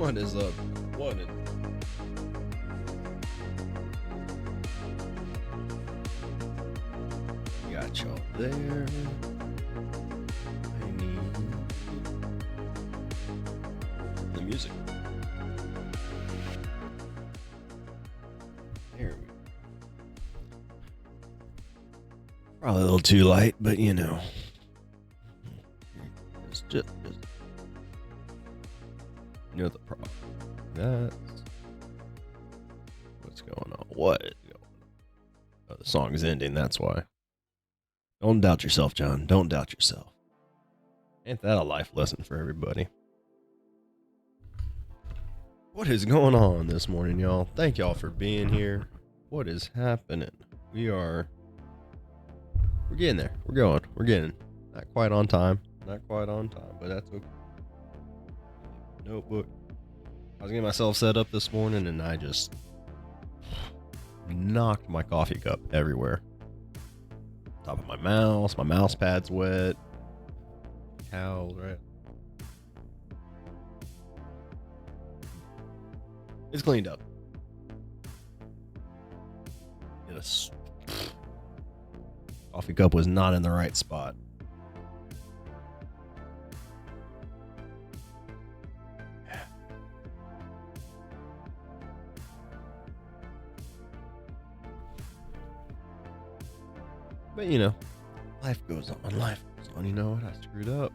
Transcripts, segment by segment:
What is up? What is... Got y'all there. I need the music. There we go. Probably a little too light, but you know. It's just you know the problem. That's what's going on. What is going on? Oh, the song is ending, that's why. Don't doubt yourself, John. Don't doubt yourself. Ain't that a life lesson for everybody? What is going on this morning, y'all? Thank y'all for being here. What is happening? We're getting there. We're going. We're getting. Not quite on time. Not quite on time, but that's okay. Notebook. I was getting myself set up this morning and I just knocked my coffee cup everywhere. Top of my mouse pad's wet. Towels, right? It's cleaned up. Coffee cup was not in the right spot. But you know, life goes on. Life goes on. You know what? I screwed up.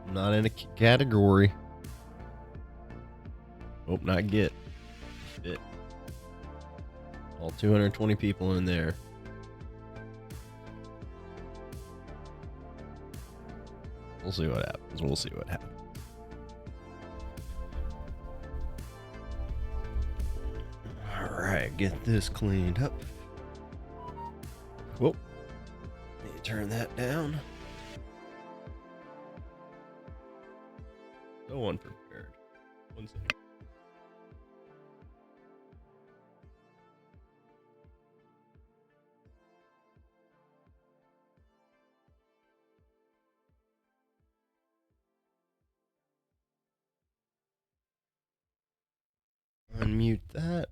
I'm not in a category. Hope not get fit. All 220 people in there. We'll see what happens. We'll see what happens. All right, get this cleaned up. Whoa. Need to turn that down. So unprepared. One second. Unmute that.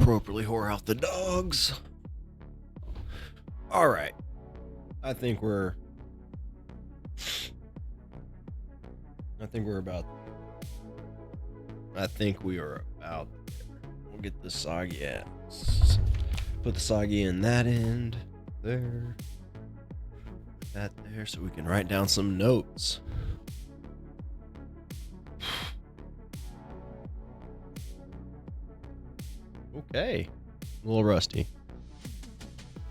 Appropriately whore out the dogs. All right. I think we're about there. We'll get the soggy ass. Put the soggy in that end. There. Put that there so we can write down some notes. Okay. A little rusty.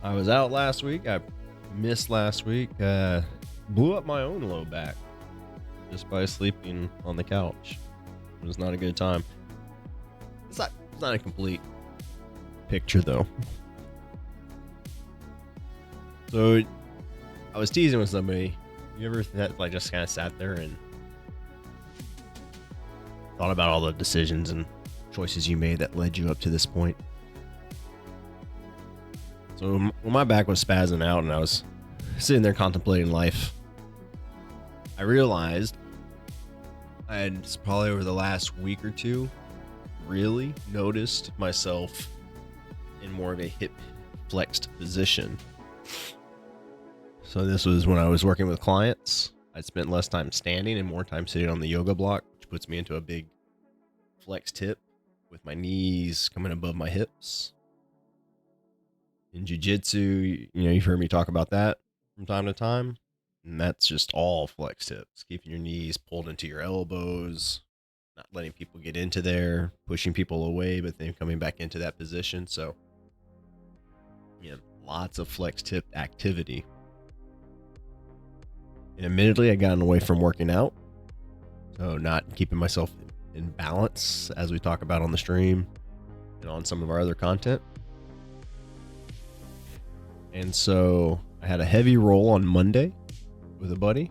I was out last week. I missed last week. Blew up my own low back just by sleeping on the couch. It was not a good time. It's not a complete picture though. So I was teasing with somebody. You ever just kind of sat there and thought about all the decisions and choices you made that led you up to this point? So when my back was spazzing out and I was sitting there contemplating life, I realized I had probably over the last week or two really noticed myself in more of a hip flexed position. So this was when I was working with clients. I'd spent less time standing and more time sitting on the yoga block, which puts me into a big flexed hip with my knees coming above my hips. In jiu-jitsu, you know, you've heard me talk about that from time to time. And that's just all flexed hips, keeping your knees pulled into your elbows, not letting people get into there, pushing people away, but then coming back into that position. So, yeah, lots of flexed hip activity. And admittedly, I'd gotten away from working out. So not keeping myself in balance as we talk about on the stream and on some of our other content. And so I had a heavy roll on Monday with a buddy.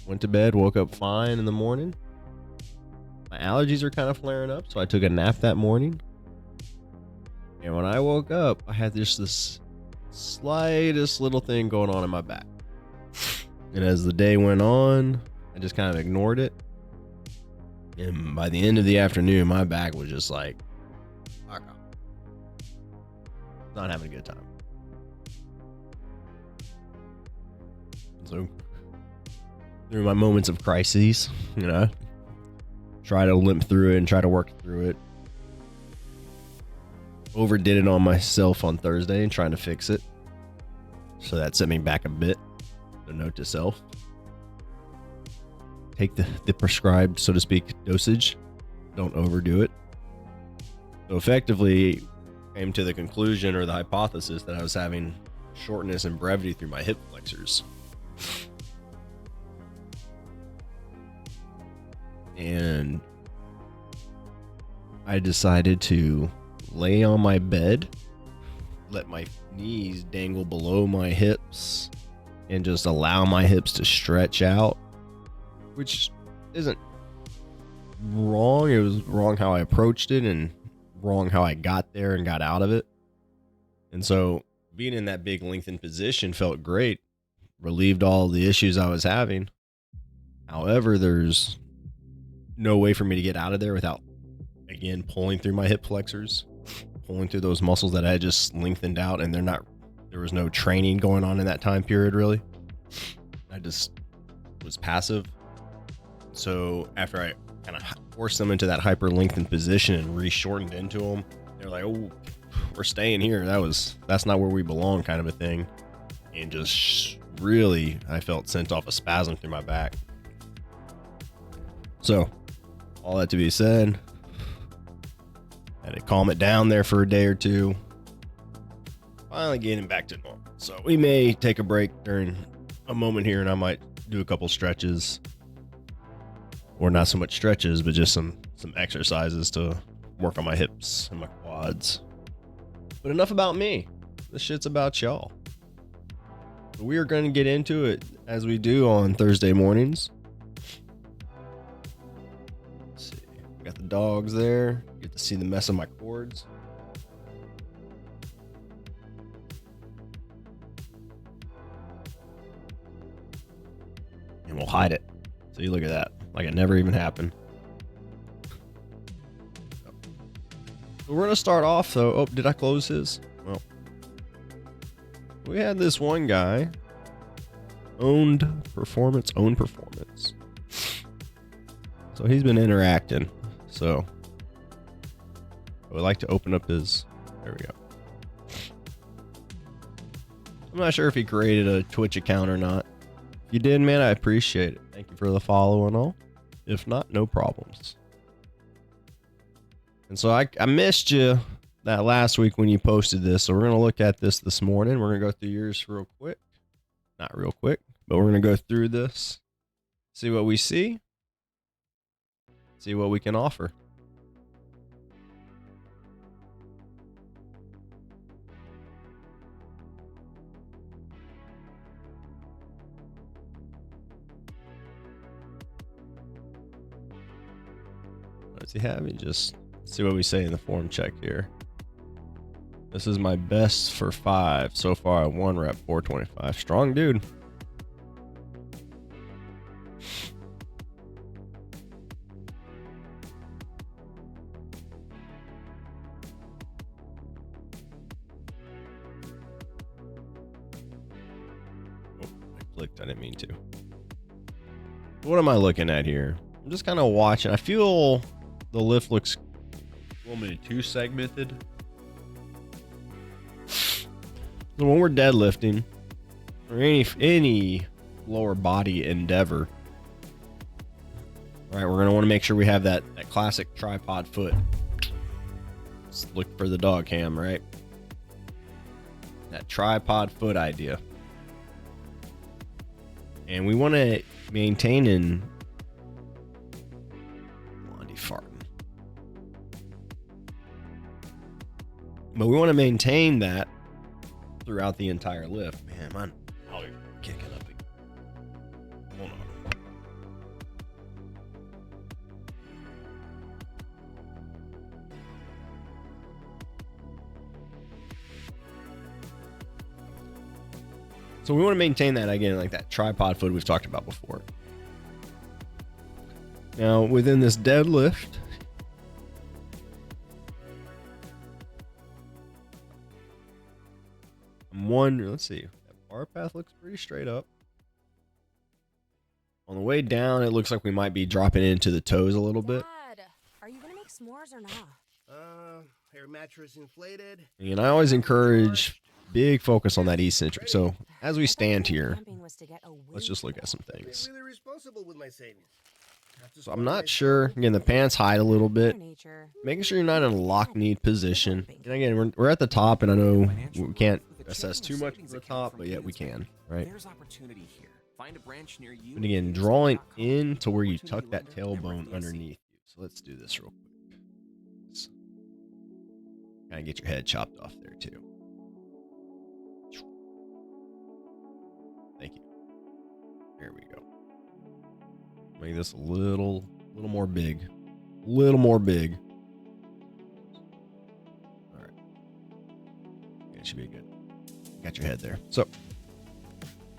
Went to bed, woke up fine in the morning. My allergies are kind of flaring up, so I took a nap that morning. And when I woke up, I had just this slightest little thing going on in my back. And as the day went on, I just kind of ignored it. And by the end of the afternoon, my back was just like, not having a good time. So through my moments of crises, try to limp through it and try to work through it. Overdid it on myself on Thursday and trying to fix it. So that set me back a bit. A note to self. Take the prescribed, so to speak, dosage. Don't overdo it. So effectively, came to the conclusion or the hypothesis that I was having shortness and brevity through my hip flexors. And I decided to lay on my bed, let my knees dangle below my hips, and just allow my hips to stretch out, which isn't wrong. It was wrong how I approached it and wrong how I got there and got out of it. And so being in that big lengthened position felt great, relieved all the issues I was having. However, there's no way for me to get out of there without, again, pulling through my hip flexors, pulling through those muscles that I had just lengthened out, and there was no training going on in that time period, really. I just was passive. So after I kind of forced them into that hyper lengthened position and re-shortened into them, they're like, oh, we're staying here. That's not where we belong, kind of a thing. And just really, I felt sent off a spasm through my back. So all that to be said, had to calm it down there for a day or two. Finally getting back to normal. So we may take a break during a moment here, and I might do a couple stretches, or not so much stretches, but just some exercises to work on my hips and my quads. But enough about me. This shit's about y'all. We are going to get into it as we do on Thursday mornings. Let's see. Got the dogs there. Get to see the mess of my cords. And we'll hide it. So you look at that. Like it never even happened. So we're going to start off though. Oh, did I close his? Well, we had this one guy. Owned performance. So he's been interacting. So I would like to open up his. There we go. I'm not sure if he created a Twitch account or not. If you did, man, I appreciate it. Thank you for the follow and all. If not, no problems. And so I missed you that last week when you posted this. So we're going to look at this morning. We're going to go through yours real quick. Not real quick, but we're going to go through this. See what we see. See what we can offer. What does he have? Just see what we say in the form check here. This is my best for 5 so far. 1 rep, 425. Strong dude. Oh, I clicked. I didn't mean to. What am I looking at here? I'm just kind of watching. I feel the lift looks a little bit too segmented. So when we're deadlifting or any lower body endeavor, right, we're going to want to make sure we have that classic tripod foot. Let's look for the dog cam, right? That tripod foot idea. And we want to maintain in but we want to maintain that throughout the entire lift. Man, I'm kicking up again. Hold on. So we want to maintain that again, like that tripod foot we've talked about before. Now within this deadlift, I'm wondering, let's see, that bar path looks pretty straight up. On the way down, it looks like we might be dropping into the toes a little bit. Dad, are you gonna make s'mores or not? Air mattress inflated. And I always encourage big focus on that eccentric. So as we stand here, let's just look at some things. Really responsible with my savings. So I'm not sure. Again, the pants hide a little bit. Making sure you're not in a lock-kneed position. And again, we're at the top, and I know we can't assess too much from the top, but yet we can, right? There's opportunity here. Find a branch near you. And again, drawing in to where you tuck that tailbone underneath you. So let's do this real quick. Kind of get your head chopped off there too. Thank you. There we go. Make this a little more big. A little more big. All right. Yeah, it should be good. Got your head there. So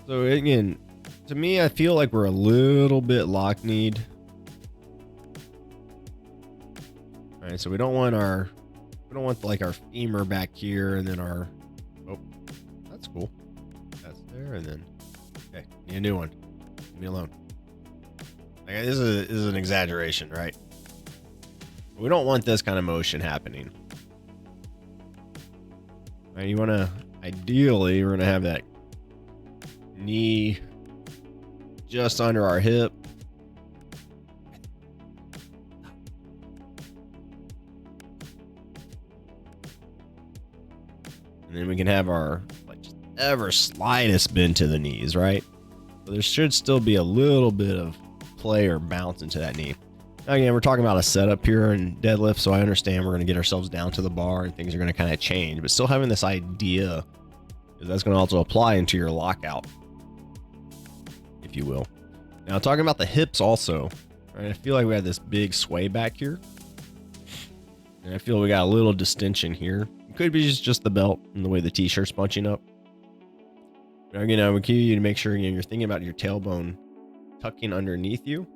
again, to me, I feel like we're a little bit lock-kneed. All right, so we don't want like our femur back here, and then our, oh, that's cool. That's there, and then, okay, need a new one. Leave me alone. Like, this is an exaggeration, right? We don't want this kind of motion happening. All right, you want to, ideally, we're going to have that knee just under our hip. And then we can have our like just ever slightest bend to the knees, right? So there should still be a little bit of play or bounce into that knee. Now again, we're talking about a setup here in deadlift, so I understand we're going to get ourselves down to the bar and things are going to kind of change, but still having this idea, that's going to also apply into your lockout, if you will. Now talking about the hips also, right? I feel like we have this big sway back here, and I feel we got a little distension here. It could be just the belt and the way the t-shirt's bunching up. But again, I would key you to make sure you're thinking about your tailbone tucking underneath you.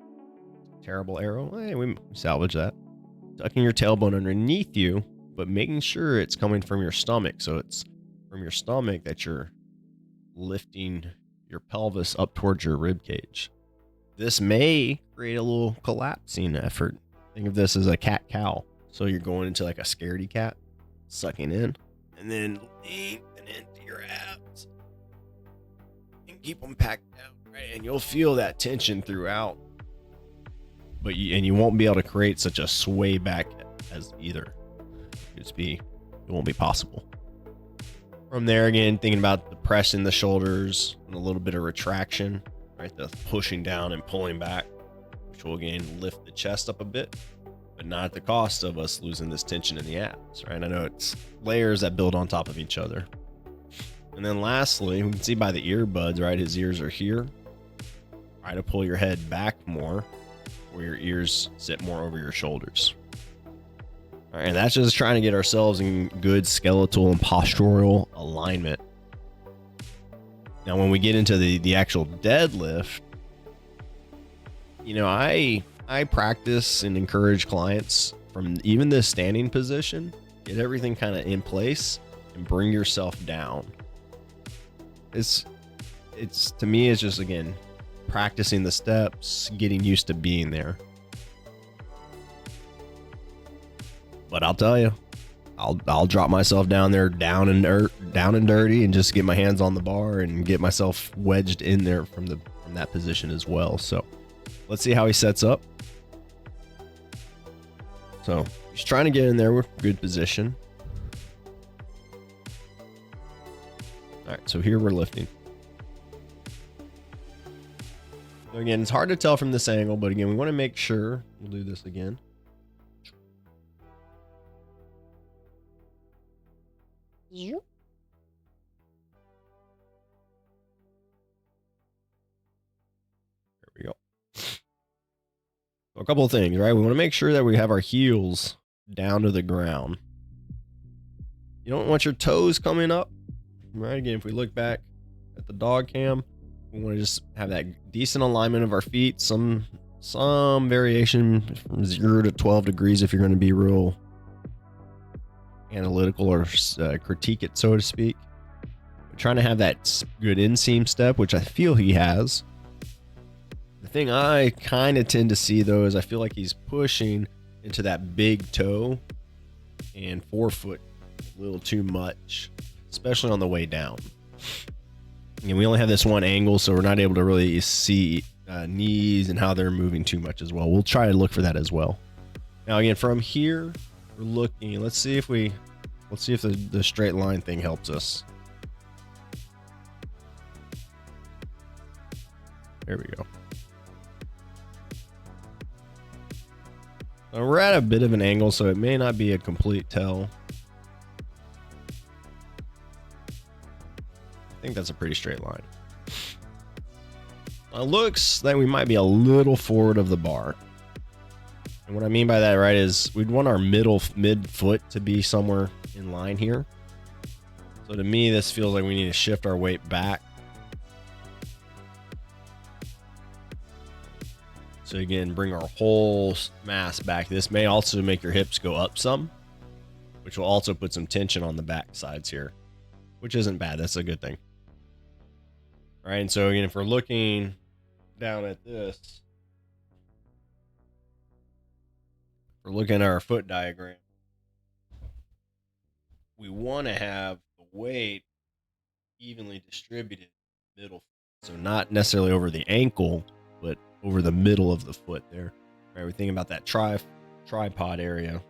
Terrible arrow. Hey, we salvage that. Tucking your tailbone underneath you, but making sure it's coming from your stomach. So it's from your stomach that you're lifting your pelvis up towards your rib cage. This may create a little collapsing effort. Think of this as a cat-cow. So you're going into like a scaredy cat, sucking in, and then lengthen into your abs and keep them packed down, right? And you'll feel that tension throughout, but you won't be able to create such a sway back as either. It won't be possible. From there, again, thinking about the press in the shoulders and a little bit of retraction, right? The pushing down and pulling back, which will again lift the chest up a bit, but not at the cost of us losing this tension in the abs, right? I know it's layers that build on top of each other. And then lastly, we can see by the earbuds, right? His ears are here. Try to pull your head back more, where your ears sit more over your shoulders. All right, and that's just trying to get ourselves in good skeletal and postural alignment. Now, when we get into the actual deadlift, you know, I practice and encourage clients from even this standing position, get everything kind of in place and bring yourself down. It's to me, it's just, again, practicing the steps, getting used to being there. But I'll tell you, I'll drop myself down there, down and dirty, and just get my hands on the bar and get myself wedged in there from that position as well. So let's see how he sets up. So he's trying to get in there with good position. All right, so here we're lifting. So again, it's hard to tell from this angle, but again, we want to make sure. We'll do this again. There we go. So a couple of things, right? We want to make sure that we have our heels down to the ground. You don't want your toes coming up, right? Again, if we look back, at the dog cam. We want to just have that decent alignment of our feet, some variation from 0 to 12 degrees if you're going to be real analytical or critique it, so to speak. We're trying to have that good inseam step, which I feel he has. The thing I kind of tend to see, though, is I feel like he's pushing into that big toe and forefoot a little too much, especially on the way down. And we only have this one angle, so we're not able to really see knees and how they're moving too much as well. We'll try to look for that as well. Now, again, from here, we're looking. Let's see if the straight line thing helps us. There we go. Now we're at a bit of an angle, so it may not be a complete tell. I think that's a pretty straight line. It looks like we might be a little forward of the bar. And what I mean by that, right, is we'd want our mid foot to be somewhere in line here. So to me, this feels like we need to shift our weight back. So again, bring our whole mass back. This may also make your hips go up some, which will also put some tension on the back sides here, which isn't bad. That's a good thing. All right, and so again, if we're looking down at this, we're looking at our foot diagram. We want to have the weight evenly distributed middle, so not necessarily over the ankle, but over the middle of the foot there. All right, we're thinking about that tripod area.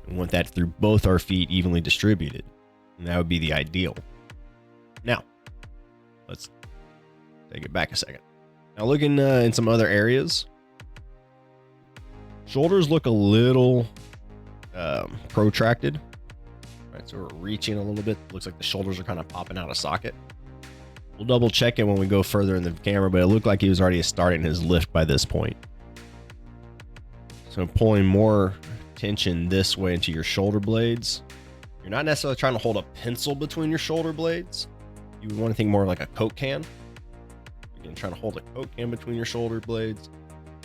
We want that through both our feet evenly distributed, and that would be the ideal. Now, let's take it back a second. Now, looking in some other areas, shoulders look a little protracted. All right, so we're reaching a little bit. Looks like the shoulders are kind of popping out of socket. We'll double check it when we go further in the camera, but it looked like he was already starting his lift by this point. So pulling more tension this way into your shoulder blades. You're not necessarily trying to hold a pencil between your shoulder blades. You would want to think more like a Coke can. Again, trying to hold a Coke can between your shoulder blades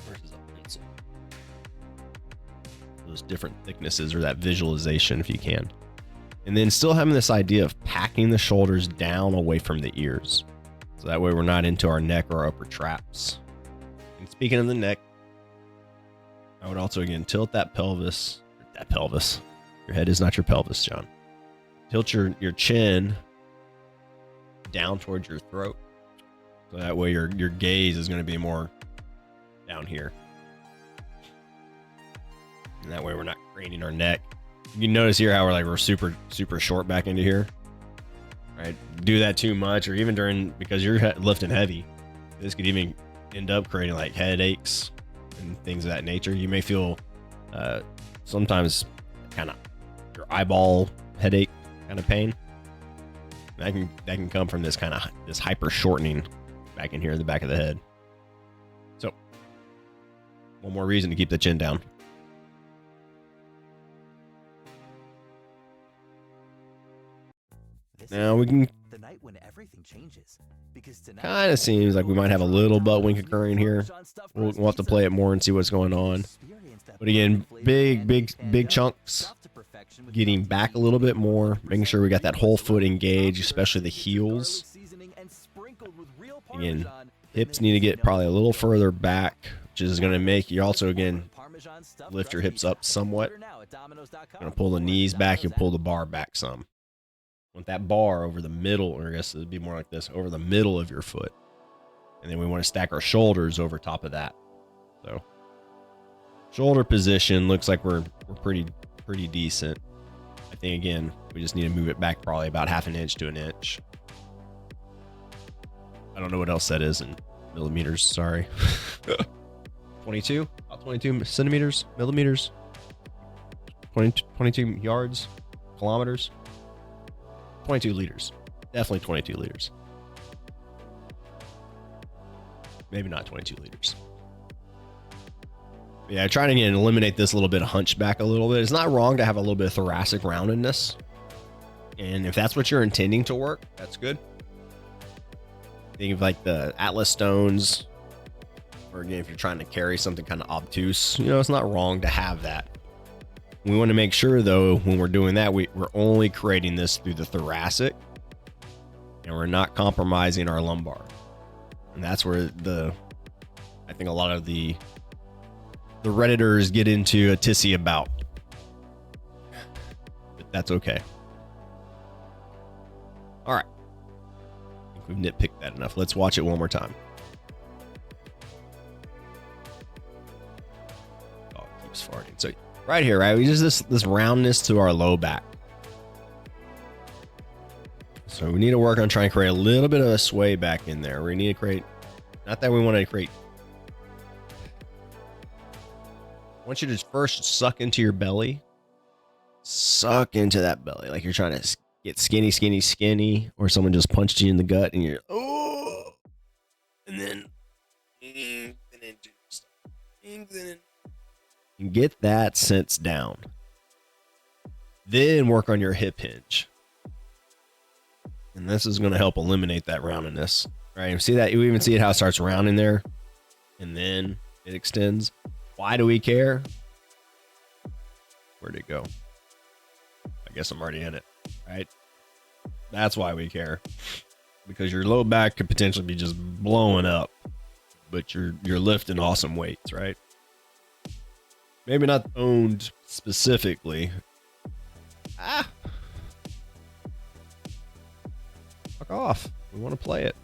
versus a pencil. Those different thicknesses, or that visualization if you can. And then still having this idea of packing the shoulders down away from the ears. So that way we're not into our neck or our upper traps. And speaking of the neck, I would also, again, tilt that pelvis. Your head is not your pelvis, John. Tilt your chin down towards your throat. So that way your gaze is going to be more down here. And that way we're not craning our neck. You can notice here how we're super short back into here. Right? Do that too much, or even because you're lifting heavy, this could even end up creating like headaches and things of that nature. You may feel sometimes kind of your eyeball headache kind of pain. That can come from this hyper shortening back in here in the back of the head. So one more reason to keep the chin down. Now we can the night when everything changes, because kind of seems like we might have a little butt wink occurring here. We'll have to play it more and see what's going on. But again, big chunks, getting back a little bit more, making sure we got that whole foot engaged, especially the heels. Again, hips need to get probably a little further back, which is going to make you also, again, lift your hips up somewhat. Going to pull the knees back, you'll pull the bar back some. Want that bar over the middle, or I guess it'd be more like this, over the middle of your foot. And then we want to stack our shoulders over top of that. So shoulder position looks like we're pretty decent. I think, again, we just need to move it back probably about 1/2 inch to 1 inch. I don't know what else that is in millimeters, sorry. 22? About 22 centimeters, millimeters, 22 yards, kilometers. 22 liters. Definitely 22 liters. Maybe not 22 liters. Yeah, trying to again eliminate this little bit of hunchback a little bit. It's not wrong to have a little bit of thoracic roundedness. And if that's what you're intending to work, that's good. Think of like the Atlas stones, or again, if you're trying to carry something kind of obtuse, it's not wrong to have that. We want to make sure though, when we're doing that, we're only creating this through the thoracic, and we're not compromising our lumbar. And that's where I think a lot of the Redditors get into a tissy about. But that's okay. All right. I think we've nitpicked that enough. Let's watch it one more time. Oh, it keeps farting. So right here, right? We just this roundness to our low back. So we need to work on trying to create a little bit of a sway back in there. We need to create, not that we want to create. I want you to first suck into your belly. Suck into that belly like you're trying to get skinny, or someone just punched you in the gut and you're, oh, and then and get that sense down. Then work on your hip hinge. And this is going to help eliminate that roundedness. Right? You see that? You even see it how it starts rounding there, and then it extends. Why do we care? Where'd it go? I guess I'm already in it, right? That's why we care. Because your low back could potentially be just blowing up, but you're lifting awesome weights, right? Maybe not owned specifically. Fuck off. We want to play it.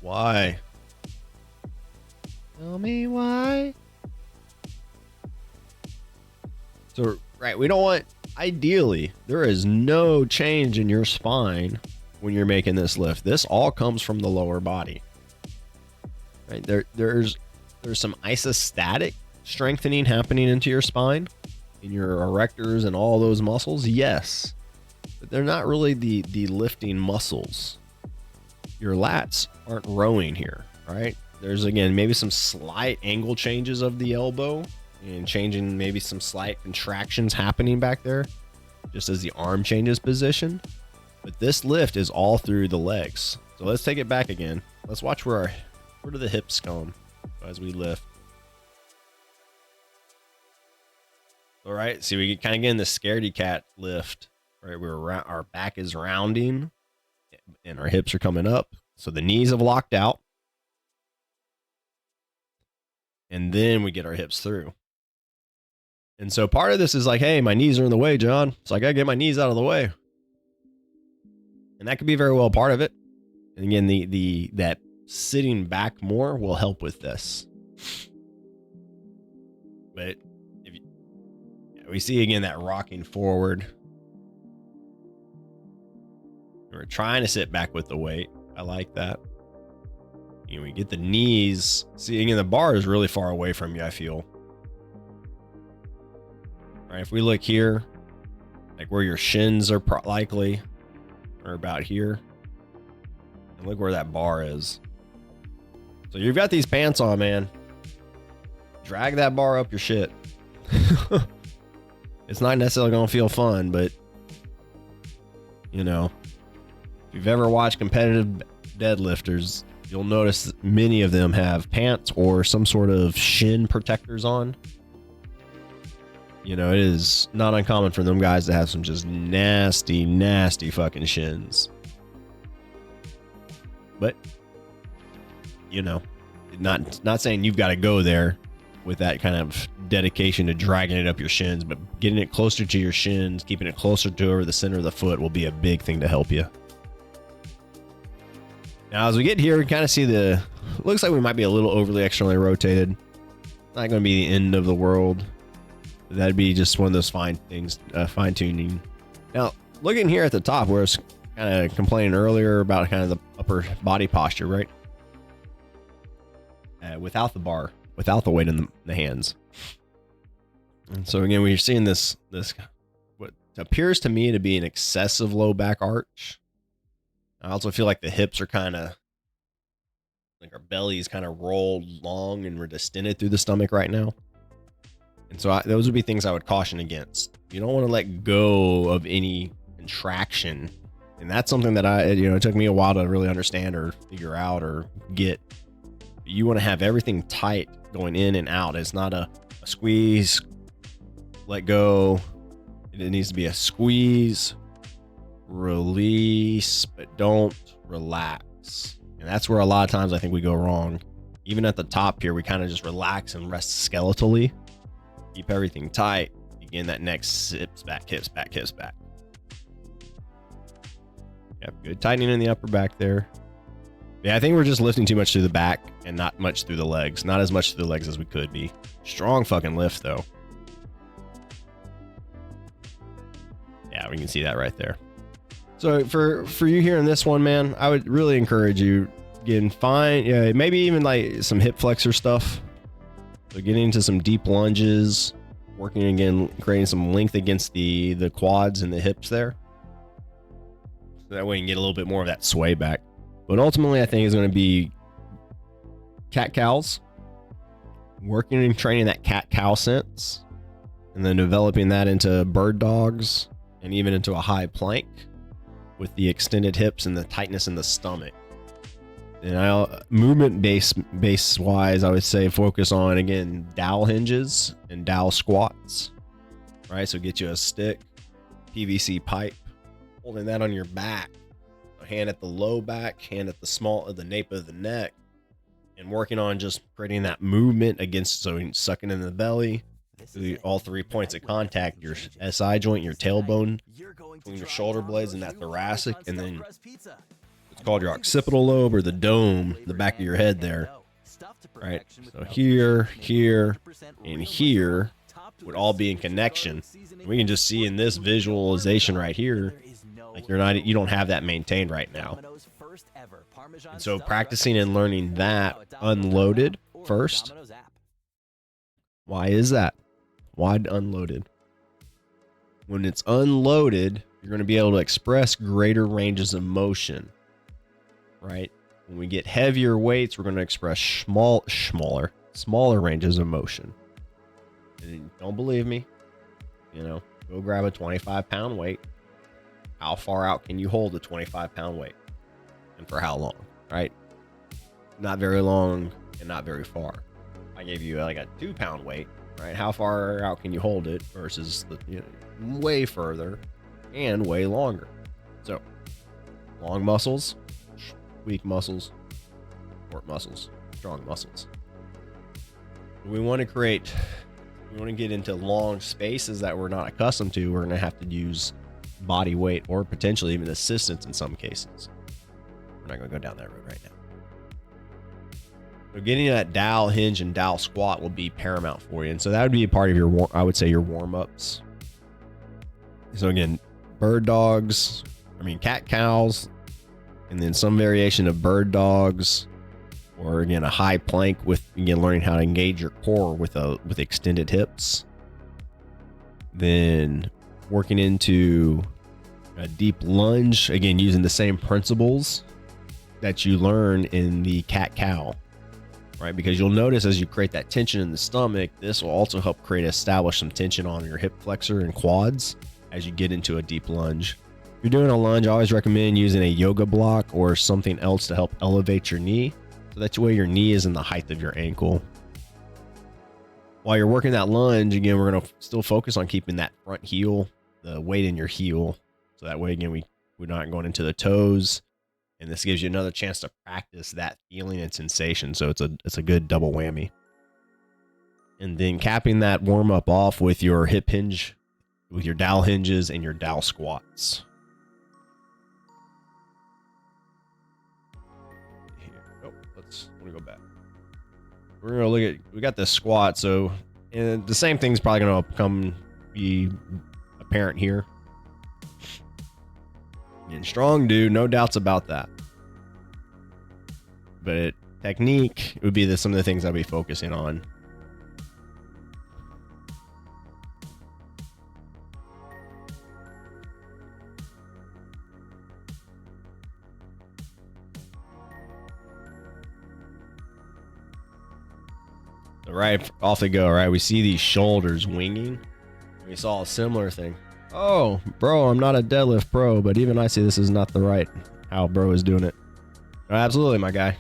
Why? Tell me why. So, right, we don't want, ideally, there is no change in your spine when you're making this lift. This all comes from the lower body. Right? There's some isostatic strengthening happening into your spine, in your erectors and all those muscles. Yes. But they're not really the lifting muscles. Your lats aren't rowing here, right? There's, again, maybe some slight angle changes of the elbow and changing, maybe some slight contractions happening back there just as the arm changes position. But this lift is all through the legs. So let's take it back again. Let's watch where do the hips come as we lift. All right, see, we kind of get in the scaredy cat lift, right? Our back is rounding and our hips are coming up. So the knees have locked out. And then we get our hips through. And so part of this is like, hey, my knees are in the way, John. So I got to get my knees out of the way. And that could be very well part of it. And again, that sitting back more will help with this. But we see again that rocking forward. We're trying to sit back with the weight. I like that. We get the knees. See, again, the bar is really far away from you, I feel. All right, if we look here, like where your shins are likely, or about here. And look where that bar is. So you've got these pants on, man. Drag that bar up your shit. It's not necessarily going to feel fun, but, if you've ever watched competitive deadlifters, you'll notice many of them have pants or some sort of shin protectors on. It is not uncommon for them guys to have some just nasty fucking shins. But, not saying you've got to go there with that kind of dedication to dragging it up your shins, but getting it closer to your shins, keeping it closer to over the center of the foot will be a big thing to help you. Now, as we get here, we kind of see looks like we might be a little overly externally rotated. Not going to be the end of the world. That'd be just one of those fine tuning. Now, looking here at the top, where I was kind of complaining earlier about kind of the upper body posture, right? Without the bar, without the weight in the hands. And so again, we're seeing this what appears to me to be an excessive low back arch. I also feel like the hips are kind of like our belly is kind of rolled long and we're distended through the stomach right now. And so those would be things I would caution against. You don't want to let go of any contraction. And that's something that it took me a while to really understand or figure out or get. You want to have everything tight going in and out. It's not a squeeze, let go. It needs to be a squeeze, release, but don't relax. And that's where a lot of times I think we go wrong. Even at the top here, we kind of just relax and rest skeletally. Keep everything tight. Begin that next hips back, hips back, hips back. Yep, good tightening in the upper back there. Yeah, I think we're just lifting too much through the back and not much through the legs. Not as much through the legs as we could be. Strong fucking lift though. Yeah, we can see that right there. So for you here in this one, man, I would really encourage you maybe even like some hip flexor stuff. So getting into some deep lunges, working again, creating some length against the quads and the hips there. So that way you can get a little bit more of that sway back. But ultimately, I think it's going to be cat-cows, working and training that cat-cow sense, and then developing that into bird dogs and even into a high plank with the extended hips and the tightness in the stomach. And movement base wise, I would say focus on, again, dowel hinges and dowel squats, right? So get you a stick, PVC pipe, holding that on your back. Hand at the low back, hand at the nape of the neck, and working on just creating that movement against, so sucking in the belly, all 3 points of contact, your SI joint, your tailbone, between your shoulder blades and that thoracic, and then it's called your occipital lobe or the dome, the back of your head there, right? So here, and here would all be in connection. And we can just see in this visualization right here, like you don't have that maintained right now. And so practicing and learning that unloaded first. Why is that? Why unloaded? When it's unloaded, you're going to be able to express greater ranges of motion, right? When we get heavier weights, we're going to express smaller ranges of motion. And don't believe me, go grab a 25-pound weight. How far out can you hold a 25-pound weight? And for how long, right? Not very long and not very far. I gave you like a 2-pound weight, right? How far out can you hold it versus way further and way longer? So long muscles, weak muscles, short muscles, strong muscles. We want to get into long spaces that we're not accustomed to. We're going to have to use body weight or potentially even assistance in some cases. We're not going to go down that road right now. So getting that dowel hinge and dowel squat will be paramount for you. And so that would be a part of your warm-ups. So again, cat cows, and then some variation of bird dogs, or again, a high plank with, again, learning how to engage your core with extended hips. Then working into a deep lunge, again, using the same principles that you learn in the cat-cow, right? Because you'll notice as you create that tension in the stomach, this will also help establish some tension on your hip flexor and quads as you get into a deep lunge. If you're doing a lunge, I always recommend using a yoga block or something else to help elevate your knee, so that way your knee is in the height of your ankle. While you're working that lunge, again, we're going to still focus on keeping that front heel, the weight in your heel. So that way, again, we're not going into the toes. And this gives you another chance to practice that feeling and sensation. So it's a good double whammy. And then capping that warm up off with your hip hinge, with your dowel hinges and your dowel squats. Let me go back. We're going to look at, we got this squat. So, and the same thing's probably going to be apparent here. And strong dude, no doubts about that. But technique would be some of the things I'll be focusing on. All right, off they go. All right, we see these shoulders winging. We saw a similar thing. Oh, bro, I'm not a deadlift pro, but even I see this is not the right how bro is doing it. Absolutely, my guy.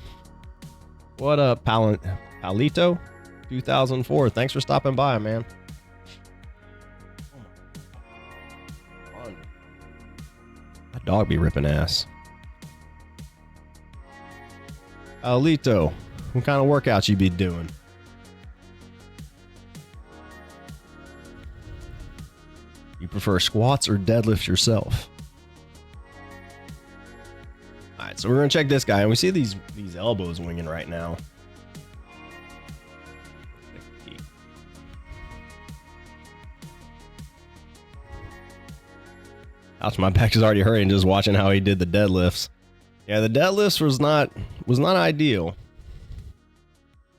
What up, Palito 2004? Thanks for stopping by, man. That dog be ripping ass. Palito, what kind of workouts you be doing? You prefer squats or deadlifts yourself? All right, so we're gonna check this guy, and we see these elbows winging right now. Ouch, my back is already hurting just watching how he did the deadlifts. Yeah, the deadlifts was not ideal.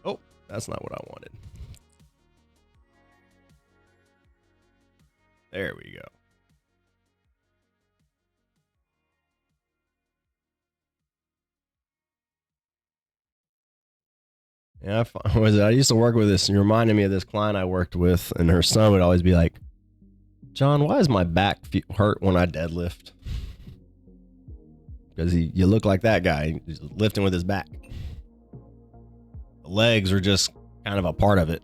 Oh, that's not what I wanted. There we go. Yeah, I used to work with this. You reminded me of this client I worked with, and her son would always be like, "John, why does my back hurt when I deadlift?" Because you look like that guy. He's lifting with his back. The legs are just kind of a part of it.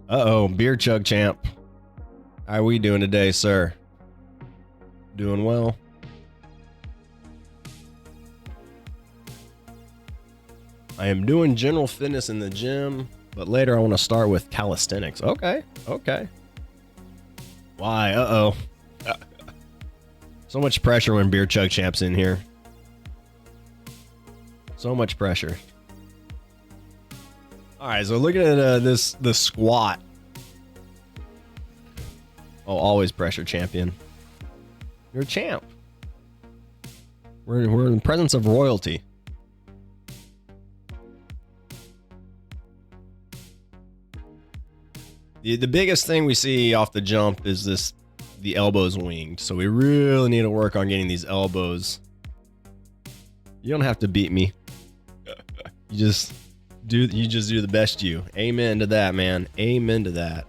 Uh-oh, beer chug champ. How are we doing today, sir? Doing well? I am doing general fitness in the gym, but later I want to start with calisthenics. Okay. Why? Uh-oh. So much pressure when beer chug champ's in here. So much pressure. All right, so looking at the squat. Oh, always pressure, champion. You're a champ. We're in the presence of royalty. The biggest thing we see off the jump is the elbows winged. So we really need to work on getting these elbows. You don't have to beat me. You just do the best you. Amen to that, man. Amen to that.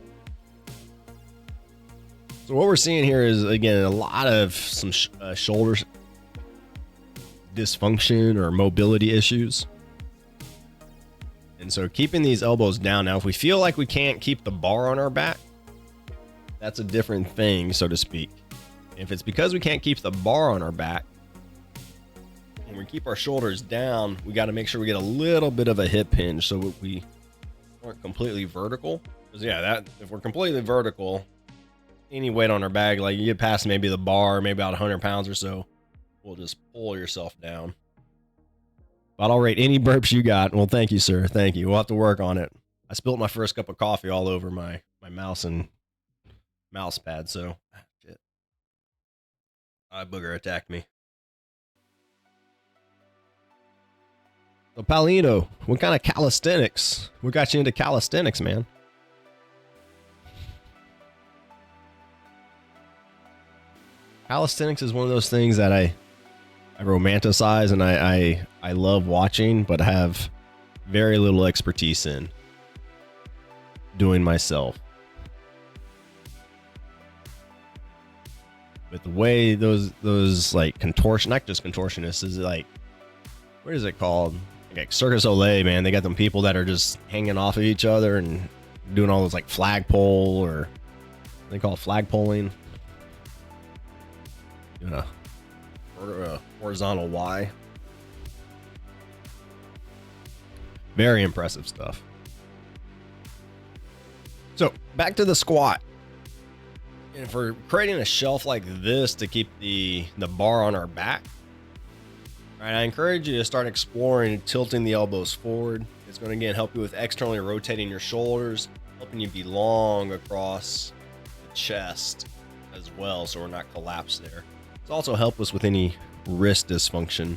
So what we're seeing here is, again, a lot of some shoulder dysfunction or mobility issues. And so keeping these elbows down. Now, if we feel like we can't keep the bar on our back, that's a different thing, so to speak. If it's because we can't keep the bar on our back, and we keep our shoulders down, we got to make sure we get a little bit of a hip hinge so we aren't completely vertical. Because yeah, if we're completely vertical, any weight on our back, like you get past maybe the bar, maybe about 100 pounds or so, will just pull yourself down. But I'll rate any burps you got. Well, thank you, sir. Thank you. We'll have to work on it. I spilled my first cup of coffee all over my mouse and mouse pad, so shit. Booger attacked me. So Palino, what kind of calisthenics? What got you into calisthenics, man? Calisthenics is one of those things that I romanticize and I love watching, but have very little expertise in doing myself. But the way those like contortion, not just contortionists, is like, what is it called? Like Circus Olay, man. They got them people that are just hanging off of each other and doing all those like flagpole, or they call it flagpoling. Doing a horizontal Y. Very impressive stuff. So back to the squat. And if we're creating a shelf like this to keep the bar on our back, all right, I encourage you to start exploring tilting the elbows forward. It's going to, again, help you with externally rotating your shoulders, helping you be long across the chest as well, so we're not collapsed there. It's also help us with any wrist dysfunction.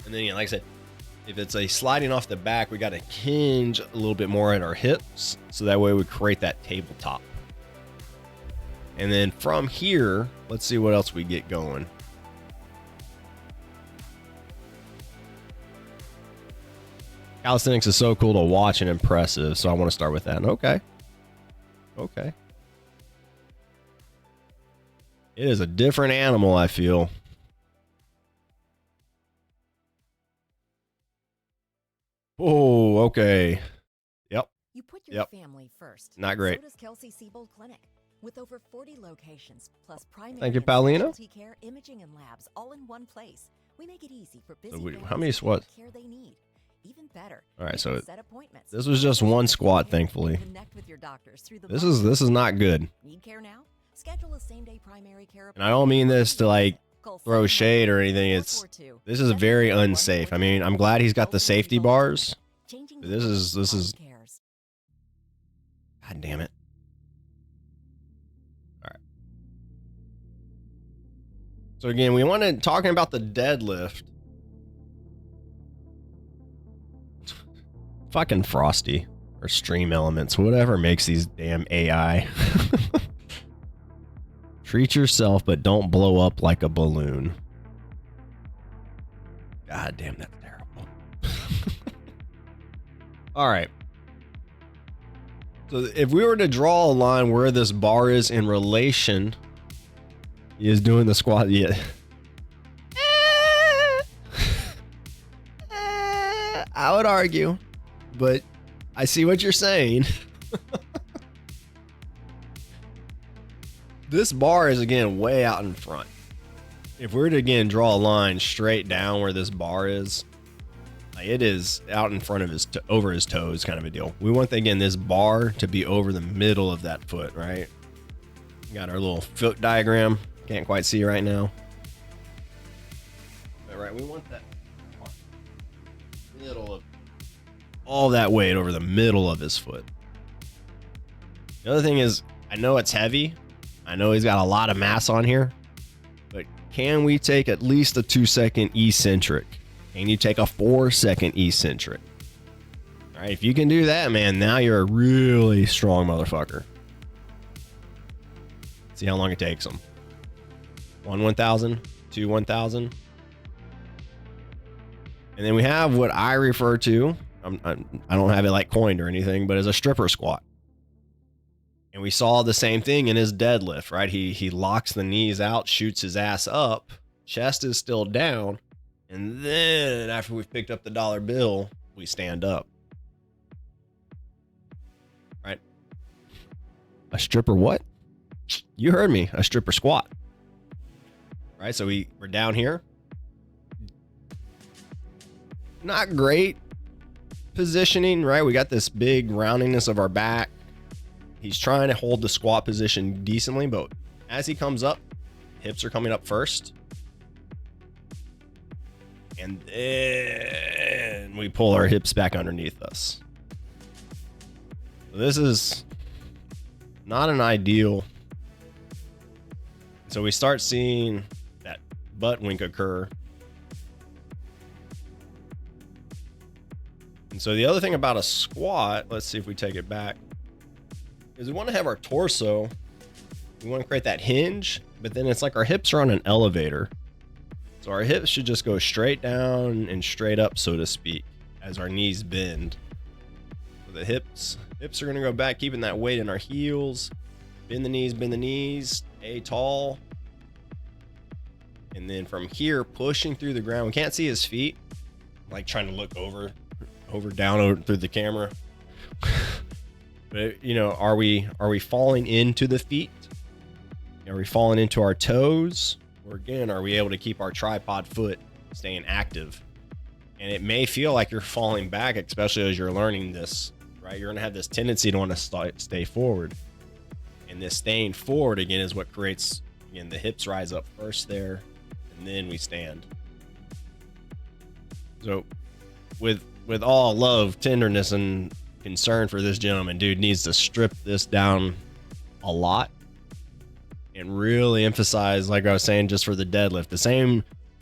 And then, like I said, if it's a sliding off the back, we got to hinge a little bit more at our hips, so that way we create that tabletop. And then from here, let's see what else we get going. Calisthenics is so cool to watch and impressive, so I want to start with that. Okay. Okay. It is a different animal, I feel. Oh, okay. Yep. You put your Yep. family first. Not great. So does Kelsey Siebold Clinic. With over 40 locations, plus primary Thank you, and Paulina. specialty care, imaging, and labs all in one place. We make it easy for busy How families many to get squats? the care they need. Even better. All right, you so can set appointments. this was just one squat, thankfully. Connect with your doctors through the This is not good. Need care now? Schedule a same-day primary care. And I don't mean this to like Call throw 700 shade or anything. It's 442. this is very unsafe. I mean, I'm glad he's got the safety bars. Changing This is cares. God damn it. All right. So again, we wanted talking about the deadlift. Fucking Frosty or Stream Elements, whatever makes these damn AI. Treat yourself, but don't blow up like a balloon. God damn, that's terrible. All right. So if we were to draw a line where this bar is in relation, he is doing the squat. Yeah. I would argue, but I see what you're saying. This bar is again way out in front. If we were to again draw a line straight down where this bar is, it is out in front of his over his toes kind of a deal. We want again this bar to be over the middle of that foot, right? Got our little foot diagram. Can't quite see right now. But right, we want that middle of all that weight over the middle of his foot. The other thing is, I know it's heavy. I know he's got a lot of mass on here, but can we take at least a 2-second eccentric? Can you take a 4-second eccentric? All right, if you can do that, man, now you're a really strong motherfucker. See how long it takes them. 1,000, 2 1,000. And then we have what I refer to, I don't have it like coined or anything, but as a stripper squat. And we saw the same thing in his deadlift, right? He locks the knees out, shoots his ass up, chest is still down, and then after we've picked up the dollar bill, we stand up. Right? A stripper what? You heard me, a stripper squat. Right? So we're down here. Not great positioning, right? We got this big roundiness of our back. He's trying to hold the squat position decently, but as he comes up, hips are coming up first. And then we pull our hips back underneath us. So this is not an ideal. So we start seeing that butt wink occur. And so the other thing about a squat, let's see if we take it back, is we want to have our torso, we want to create that hinge, but then it's like our hips are on an elevator. So our hips should just go straight down and straight up, so to speak, as our knees bend. So the hips are going to go back, keeping that weight in our heels. Bend the knees, stay tall. And then from here, pushing through the ground. We can't see his feet. Like trying to look down through the camera. But, you know, are we falling into the feet? Are we falling into our toes? Or again, are we able to keep our tripod foot staying active? And it may feel like you're falling back, especially as you're learning this, right? You're going to have this tendency to want to stay forward. And this staying forward, again, is what creates, again, the hips rise up first there, and then we stand. So with all love, tenderness, and concern for this gentleman, dude needs to strip this down a lot and really emphasize, like I was saying, just for the deadlift, the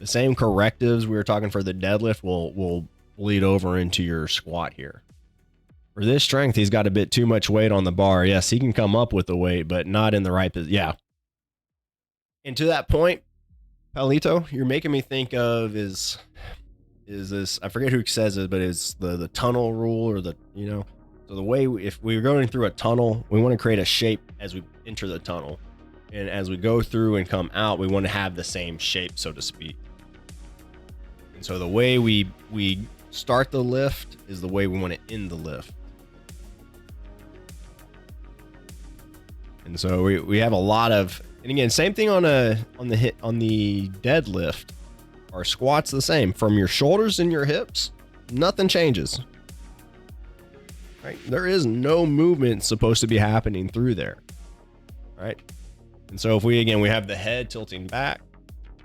same correctives we were talking for the deadlift will bleed over into your squat here. For this strength, he's got a bit too much weight on the bar. Yes, he can come up with the weight, but not in the right position. Yeah. And to that point, Palito, you're making me think of is is this, I forget who says it, but it's the tunnel rule, or so the way if we're going through a tunnel, we want to create a shape as we enter the tunnel. And as we go through and come out, we want to have the same shape, so to speak. And so the way we start the lift is the way we want to end the lift. And so we have a lot of, and again, same thing on the deadlift. Our squat's the same. From your shoulders and your hips, nothing changes. Right? There is no movement supposed to be happening through there. Right? And so if we have the head tilting back,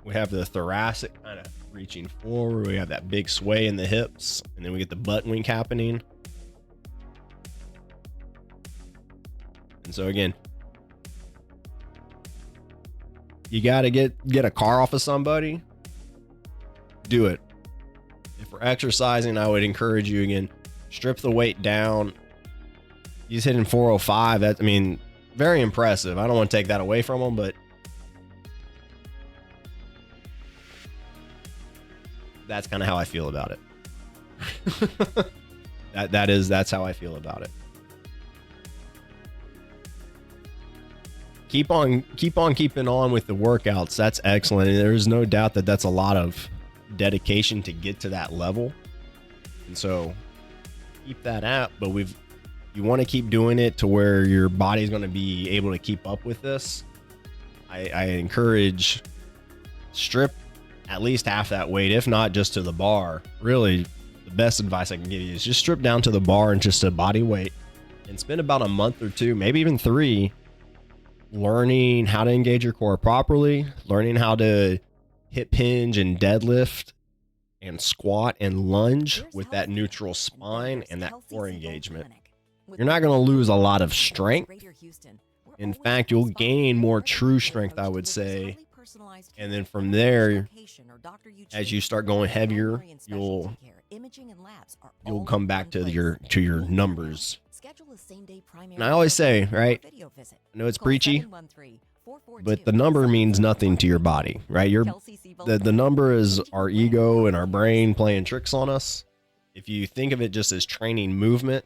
we have the thoracic kind of reaching forward, we have that big sway in the hips, and then we get the butt wink happening. And so again, you got to get a car off of somebody, do it. If we're exercising, I would encourage you, again, strip the weight down. He's hitting 405. That, I mean, very impressive. I don't want to take that away from him, but that's kind of how I feel about it. That's how I feel about it. Keep on keeping on with the workouts. That's excellent. And there's no doubt that that's a lot of dedication to get to that level. And so keep that up, but you want to keep doing it to where your body's going to be able to keep up with this. I encourage strip at least half that weight, if not just to the bar. Really, the best advice I can give you is just strip down to the bar and just a body weight, and spend about a month or two, maybe even 3, learning how to engage your core properly, learning how to hip hinge and deadlift and squat and lunge with that neutral spine and that core engagement. You're not going to lose a lot of strength. In fact, you'll gain more true strength, I would say. And then from there, as you start going heavier, you'll come back to your numbers. And I always say, right, I know it's preachy, but the number means nothing to your body, right? The number is our ego and our brain playing tricks on us. If you think of it just as training movement,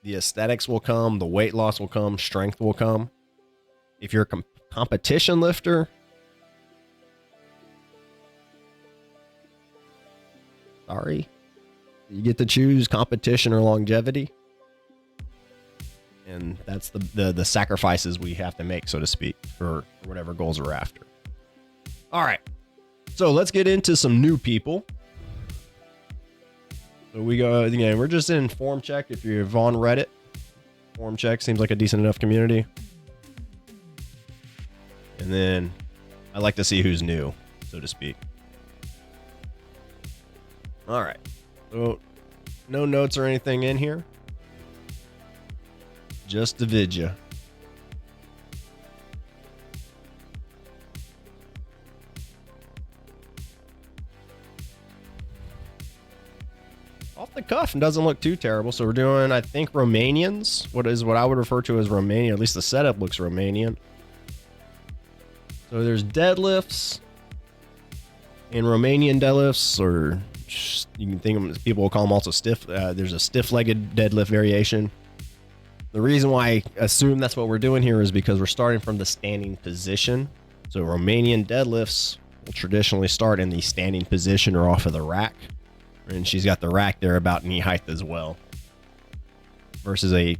the aesthetics will come, the weight loss will come, strength will come. If you're a competition lifter, sorry, you get to choose competition or longevity. And that's the sacrifices we have to make, so to speak, for whatever goals we're after. All right. So let's get into some new people. So we go, again, we're just in formcheck. If you're on Reddit, formcheck seems like a decent enough community. And then I like to see who's new, so to speak. All right. So no notes or anything in here. Just the vidya. Off the cuff and doesn't look too terrible. So we're doing, I think, Romanians. What I would refer to as Romanian. At least the setup looks Romanian. So there's deadlifts and Romanian deadlifts, or you can think of, people will call them also stiff. There's a stiff-legged deadlift variation. The reason why I assume that's what we're doing here is because we're starting from the standing position. So Romanian deadlifts will traditionally start in the standing position or off of the rack. And she's got the rack there about knee height as well. Versus a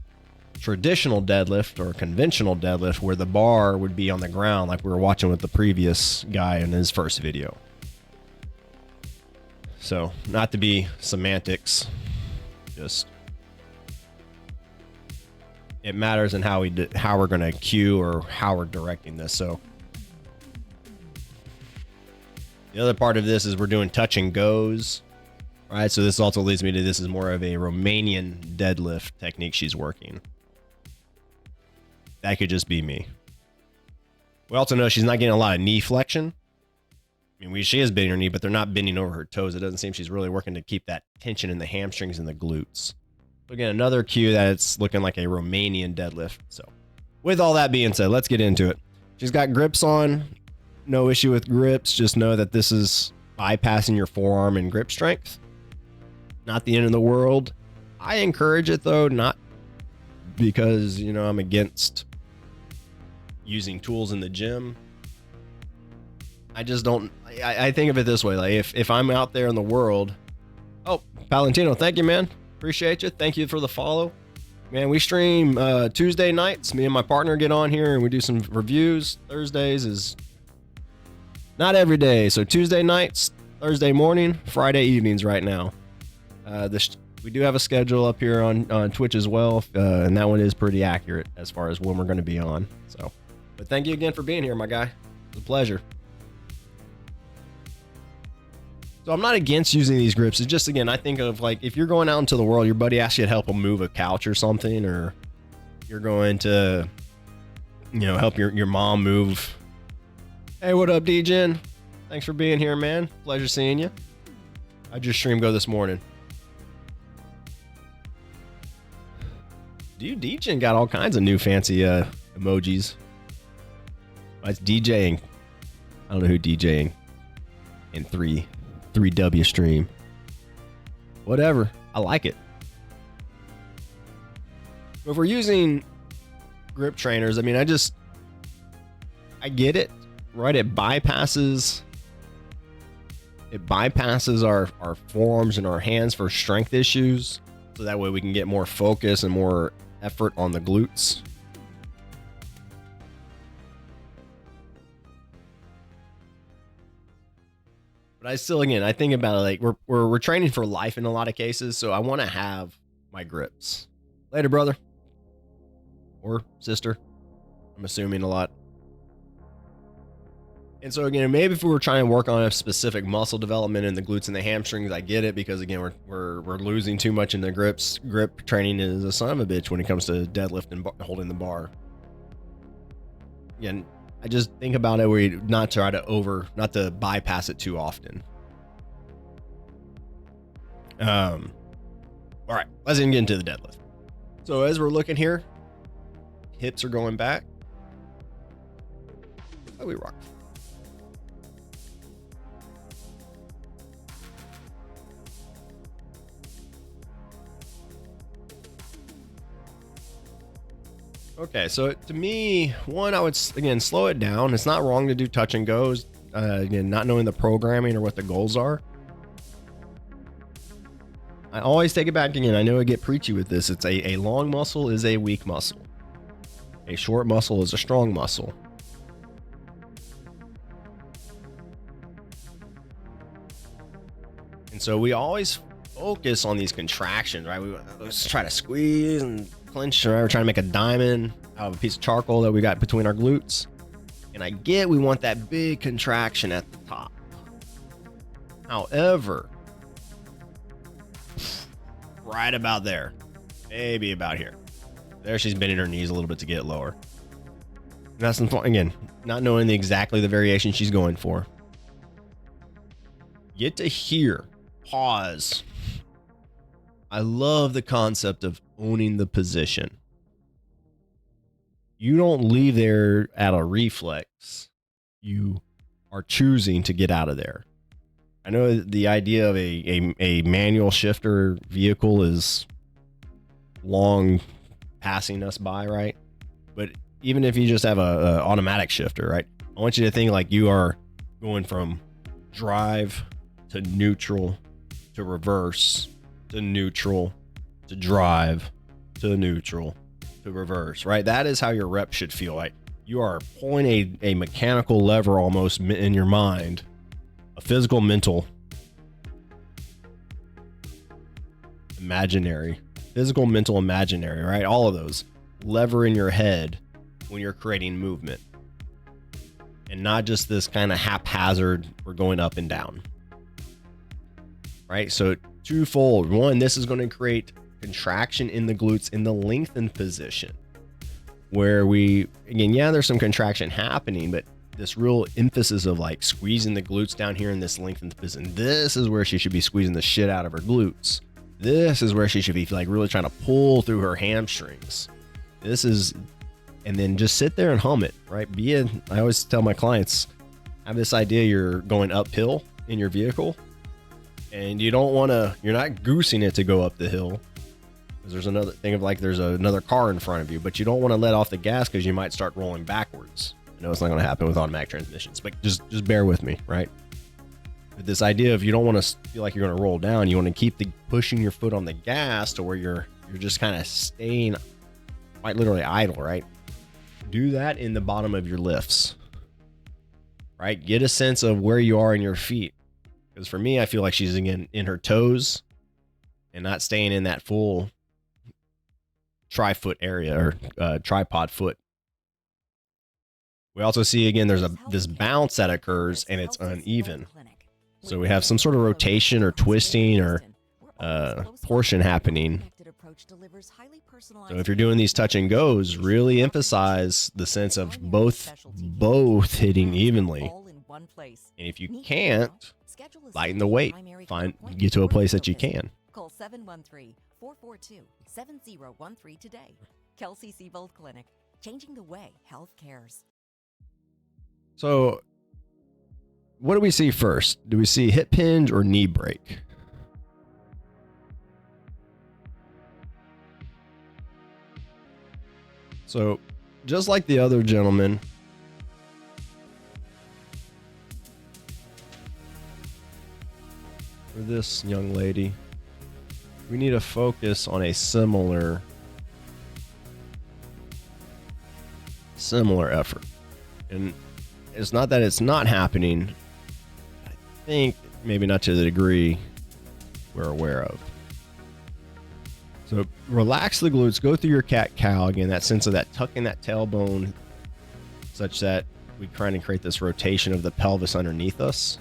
traditional deadlift or conventional deadlift where the bar would be on the ground, like we were watching with the previous guy in his first video. So not to be semantics, just it matters in how we're going to cue or how we're directing this. So the other part of this is we're doing touch and goes. All right, so this also leads me to, this is more of a Romanian deadlift technique she's working. That could just be me. We also know she's not getting a lot of knee flexion. I mean, she is bending her knee, but they're not bending over her toes. It doesn't seem she's really working to keep that tension in the hamstrings and the glutes. So again, another cue that it's looking like a Romanian deadlift. So with all that being said, let's get into it. She's got grips on. No issue with grips. Just know that this is bypassing your forearm and grip strength. Not the end of the world. I encourage it though, not because, you know, I'm against using tools in the gym. I just don't, I think of it this way. Like if I'm out there in the world, oh, Valentino, thank you, man. Appreciate you. Thank you for the follow. Man, we stream Tuesday nights. Me and my partner get on here and we do some reviews. Thursdays is not every day. So Tuesday nights, Thursday morning, Friday evenings right now. We do have a schedule up here on Twitch as well. And that one is pretty accurate as far as when we're going to be on. So, but thank you again for being here, my guy. It's a pleasure. So I'm not against using these grips. It's just, again, I think of like if you're going out into the world, your buddy asks you to help him move a couch or something, or you're going to, you know, help your mom move. Hey, what up, DJin? Thanks for being here, man. Pleasure seeing you. How'd your stream go this morning? Dude, DJing got all kinds of new fancy emojis. It's DJing. I don't know who DJing in 3W stream. Whatever. I like it. But if we're using grip trainers, I mean, I get it, right? It bypasses our forearms and our hands for strength issues. So that way we can get more focus and more effort on the glutes. But I still, again, I think about it like we're training for life in a lot of cases, so I want to have my grips. Later, brother. Or sister. I'm assuming a lot. And so again, maybe if we were trying to work on a specific muscle development in the glutes and the hamstrings, I get it, because again, we're losing too much in the grips. Grip training is a son of a bitch when it comes to deadlift and holding the bar. Again, I just think about it where you not to bypass it too often. All right, let's get into the deadlift. So as we're looking here, hips are going back. Oh, we rock. Okay, so to me, one, I would, again, slow it down. It's not wrong to do touch and goes. Again, not knowing the programming or what the goals are. I always take it back again. I know I get preachy with this. It's a long muscle is a weak muscle. A short muscle is a strong muscle. And so we always focus on these contractions, right? Let's try to squeeze and clench, right? We're trying to make a diamond out of a piece of charcoal that we got between our glutes. And I get we want that big contraction at the top. However, right about there, maybe about here. There, she's bending her knees a little bit to get lower. And that's, again, not knowing exactly the variation she's going for. Get to here. Pause. I love the concept of owning the position. You don't leave there at a reflex. You are choosing to get out of there. I know the idea of a manual shifter vehicle is long passing us by, right? But even if you just have a automatic shifter, right? I want you to think like you are going from drive to neutral to reverse to neutral to drive to neutral to reverse, right? That is how your rep should feel like. You are pulling a mechanical lever almost in your mind, a physical, mental, imaginary, physical, mental, imaginary, right? All of those lever in your head when you're creating movement, and not just this kind of haphazard, we're going up and down, right? So twofold. One, this is going to create contraction in the glutes in the lengthened position, where we, again, yeah, there's some contraction happening, but this real emphasis of like squeezing the glutes down here in this lengthened position. This is where she should be squeezing the shit out of her glutes. This is where she should be like really trying to pull through her hamstrings. This is, and then just sit there and hum it, right? I always tell my clients, have this idea you're going uphill in your vehicle, and you don't want to, you're not goosing it to go up the hill, because there's another thing of like there's another car in front of you, but you don't want to let off the gas because you might start rolling backwards. I know it's not going to happen with automatic transmissions, but just bear with me, right? But this idea of you don't want to feel like you're going to roll down, you want to keep pushing your foot on the gas to where you're just kind of staying quite literally idle, right? Do that in the bottom of your lifts, right? Get a sense of where you are in your feet. Because for me, I feel like she's again in her toes and not staying in that full tri-foot area or tripod foot. We also see again, there's this bounce that occurs and it's uneven. So we have some sort of rotation or twisting or portion happening. So if you're doing these touch and goes, really emphasize the sense of both hitting evenly. And if you can't, lighten the weight. Get to a place that you can. Call 713-442-7013 today. Kelsey Seabold Clinic, changing the way health cares. So what do we see first? Do we see hip hinge or knee break? So just like the other gentleman, for this young lady, we need to focus on a similar effort. And it's not that it's not happening. I think maybe not to the degree we're aware of. So relax the glutes, go through your cat-cow again, that sense of that tucking that tailbone such that we try and create this rotation of the pelvis underneath us.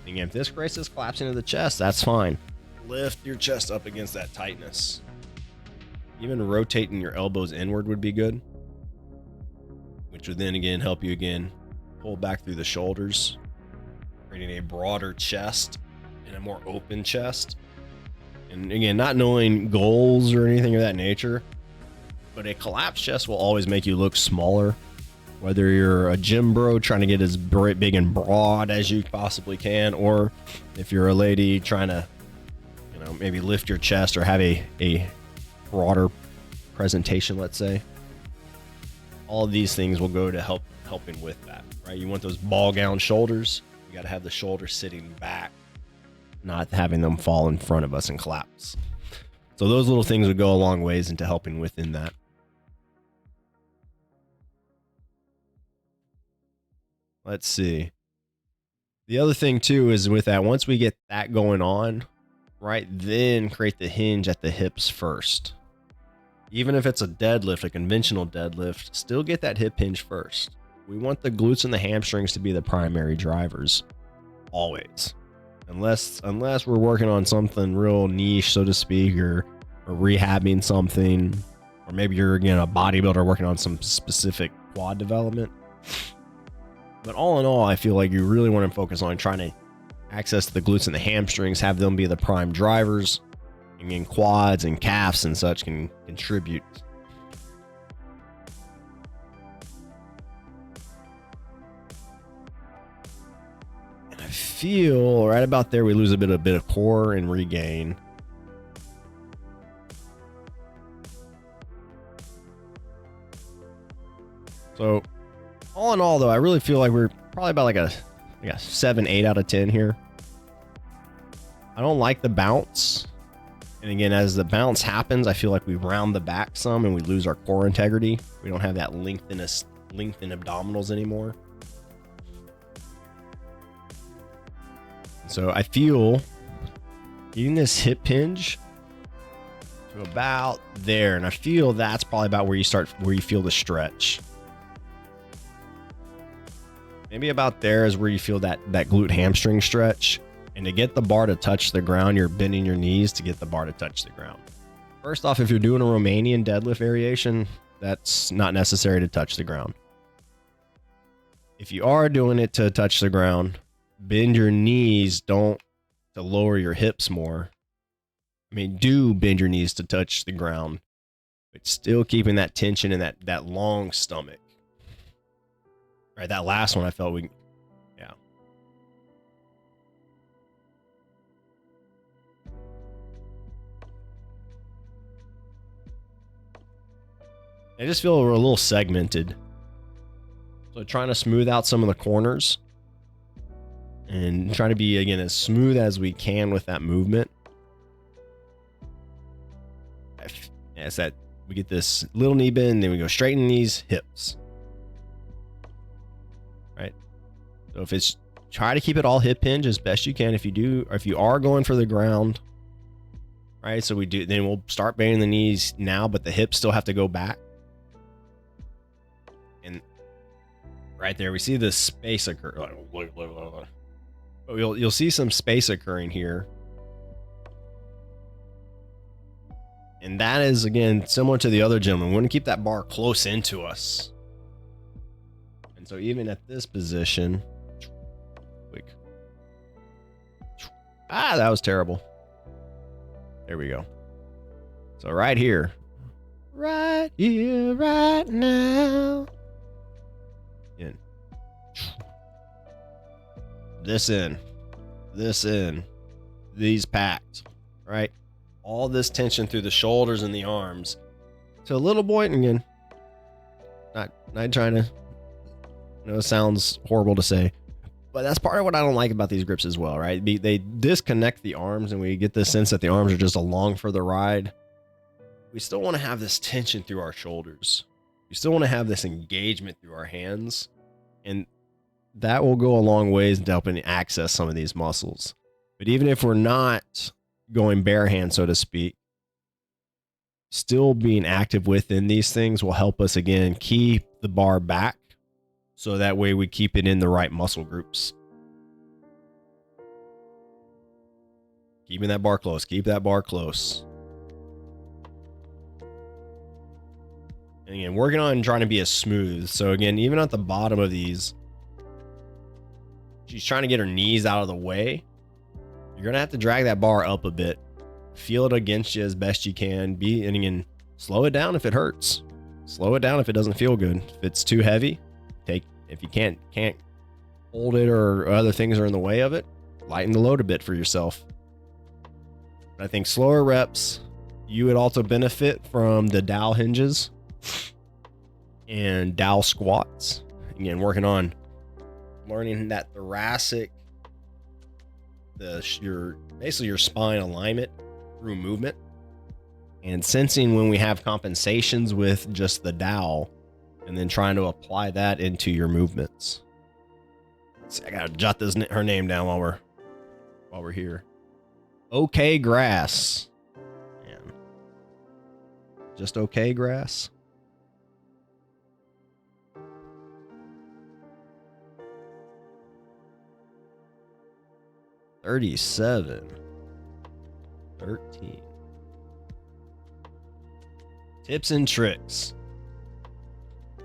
Again, if this braces collapse into the chest, that's fine. Lift your chest up against that tightness. Even rotating your elbows inward would be good, which would then again help you again pull back through the shoulders, creating a broader chest and a more open chest. And again, not knowing goals or anything of that nature, but a collapsed chest will always make you look smaller. Whether you're a gym bro trying to get as big and broad as you possibly can, or if you're a lady trying to, maybe lift your chest or have a broader presentation, let's say. All of these things will go to helping with that, right? You want those ball gown shoulders. You got to have the shoulders sitting back, not having them fall in front of us and collapse. So those little things would go a long ways into helping within that. Let's see. The other thing too is with that, once we get that going on, right, then create the hinge at the hips first. Even if it's a deadlift, a conventional deadlift, still get that hip hinge first. We want the glutes and the hamstrings to be the primary drivers, always. Unless we're working on something real niche, so to speak, or rehabbing something, or maybe you're, again, a bodybuilder working on some specific quad development. But all in all, I feel like you really want to focus on trying to access the glutes and the hamstrings, have them be the prime drivers, and then quads and calves and such can contribute. And I feel right about there we lose a bit of core and regain. So all in all, though, I really feel like we're probably about like a 7, 8 out of 10 here. I don't like the bounce. And again, as the bounce happens, I feel like we round the back some and we lose our core integrity. We don't have that lengthened abdominals anymore. So I feel getting this hip hinge to about there. And I feel that's probably about where you feel the stretch. Maybe about there is where you feel that glute hamstring stretch. And to get the bar to touch the ground, you're bending your knees to get the bar to touch the ground. First off, if you're doing a Romanian deadlift variation, that's not necessary to touch the ground. If you are doing it to touch the ground, bend your knees, don't to lower your hips more. I mean, do bend your knees to touch the ground, but still keeping that tension in that long stomach. Right, that last one I felt yeah. I just feel we're a little segmented. So trying to smooth out some of the corners and trying to be, again, as smooth as we can with that movement. As that we get this little knee bend, then we go straight in these hips. Right? So if it's, try to keep it all hip hinge as best you can. If you do, or if you are going for the ground, right? So we do, then we'll start bending the knees now, but the hips still have to go back. And right there, we see this space occur. But you'll see some space occurring here. And that is, again, similar to the other gentleman. We want to keep that bar close into us. And so even at this position, that was terrible. There we go. So right here, right now. In. This in. These packed, right? All this tension through the shoulders and the arms. So a little boy, and again, not trying to, I know it sounds horrible to say, but that's part of what I don't like about these grips as well, right? They disconnect the arms and we get this sense that the arms are just along for the ride. We still want to have this tension through our shoulders. We still want to have this engagement through our hands. And that will go a long ways in helping access some of these muscles. But even if we're not going bare hand, so to speak, still being active within these things will help us, again, keep the bar back. So that way we keep it in the right muscle groups. Keeping that bar close. Keep that bar close. And again, working on trying to be as smooth. So again, even at the bottom of these, she's trying to get her knees out of the way. You're going to have to drag that bar up a bit. Feel it against you as best you can. And again, slow it down if it hurts. Slow it down if it doesn't feel good. If it's too heavy, if you can't hold it or other things are in the way of it, lighten the load a bit for yourself. But I think slower reps, you would also benefit from the dowel hinges and dowel squats. Again, working on learning that thoracic, basically your spine alignment through movement, and sensing when we have compensations with just the dowel, and then trying to apply that into your movements. See, I gotta jot her name down while we're here. Okay, Grass. Man. Just okay, Grass. $37. $13. Tips and tricks.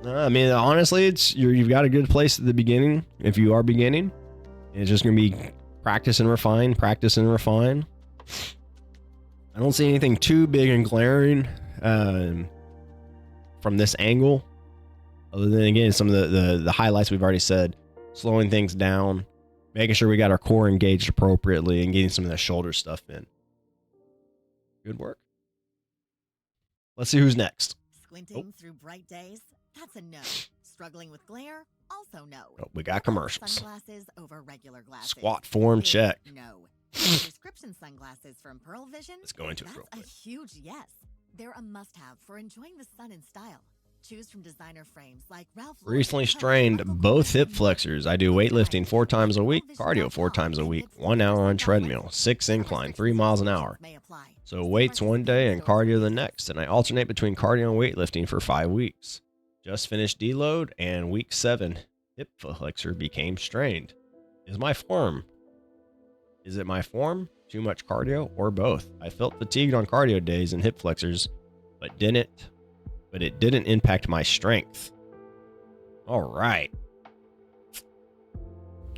I mean, honestly, you've got a good place at the beginning. If you are beginning, it's just going to be practice and refine, practice and refine. I don't see anything too big and glaring from this angle, other than, again, some of the highlights we've already said. Slowing things down, making sure we got our core engaged appropriately, and getting some of that shoulder stuff in. Good work. Let's see who's next. Squinting through bright days? That's a no. Struggling with glare? Also no. Oh, we got commercials. Sunglasses over regular glasses. Squat form check. No. Prescription sunglasses from Pearl Vision? Let's go into it real quick. That's a huge yes. They're a must-have for enjoying the sun in style. Choose from designer frames like Ralph Lauren. Recently strained both hip flexors. I do weightlifting 4 times a week, cardio 4 times a week, 1 hour on treadmill, 6 incline, 3 miles an hour. So weights one day and cardio the next, and I alternate between cardio and weightlifting for 5 weeks. Just finished deload, and week 7 hip flexor became strained. Is it my form? Too much cardio, or both? I felt fatigued on cardio days and hip flexors, but it didn't impact my strength. All right.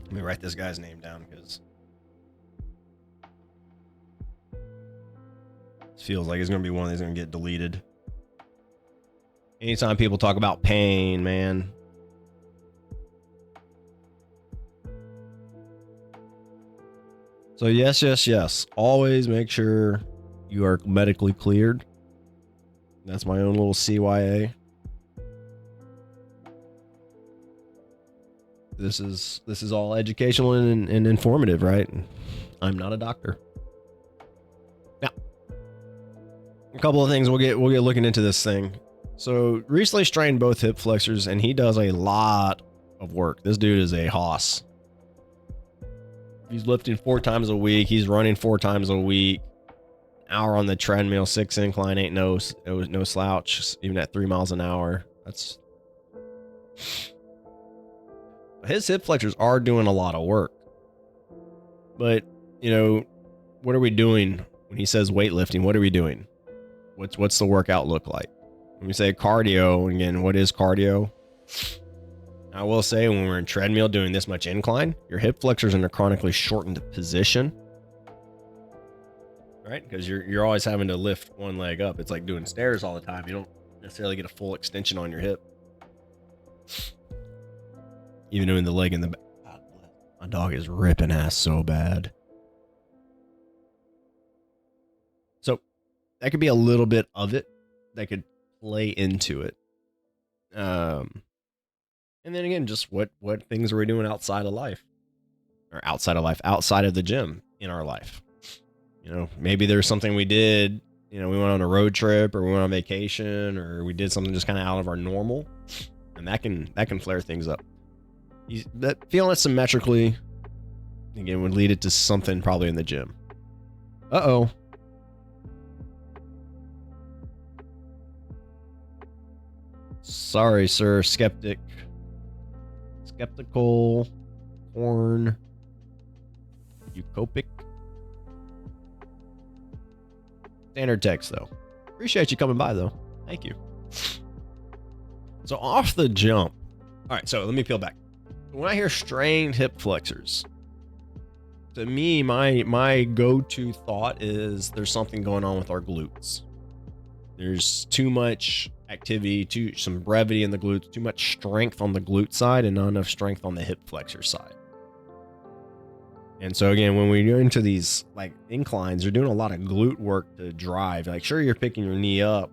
Let me write this guy's name down, because it feels like it's going to be one of these going to get deleted. Anytime people talk about pain, man. So yes. Always make sure you are medically cleared. That's my own little CYA. This is all educational and informative, right? I'm not a doctor. Now, a couple of things we'll get looking into this thing. So recently strained both hip flexors, and he does a lot of work. This dude is a hoss. He's lifting 4 times a week. He's running 4 times a week. An hour on the treadmill, 6 incline, ain't no slouch, even at 3 miles an hour. That's his hip flexors are doing a lot of work. But, you know, what are we doing when he says weightlifting? What are we doing? What's the workout look like? When we say cardio, again, what is cardio? I will say when we're in treadmill doing this much incline, your hip flexors are in a chronically shortened position, right? Because you're always having to lift one leg up. It's like doing stairs all the time. You don't necessarily get a full extension on your hip. Even doing the leg in the back. My dog is ripping ass so bad. So that could be a little bit of it that could play into it. And then again, just what things are we doing outside of life? Or outside of the gym in our life. You know, maybe there's something we did, you know, we went on a road trip or we went on vacation or we did something just kind of out of our normal, and that can flare things up. That feeling it symmetrically, again, would lead it to something probably in the gym. Uh-oh. Sorry, sir. Skeptical. Corn. Eucopic. Standard text, though. Appreciate you coming by, though. Thank you. So off the jump. All right, so let me peel back. When I hear strained hip flexors, to me, my go-to thought is there's something going on with our glutes. There's too much activity, some brevity in the glutes, too much strength on the glute side and not enough strength on the hip flexor side. And so again, when we go into these like inclines, you're doing a lot of glute work to drive. Like sure, you're picking your knee up,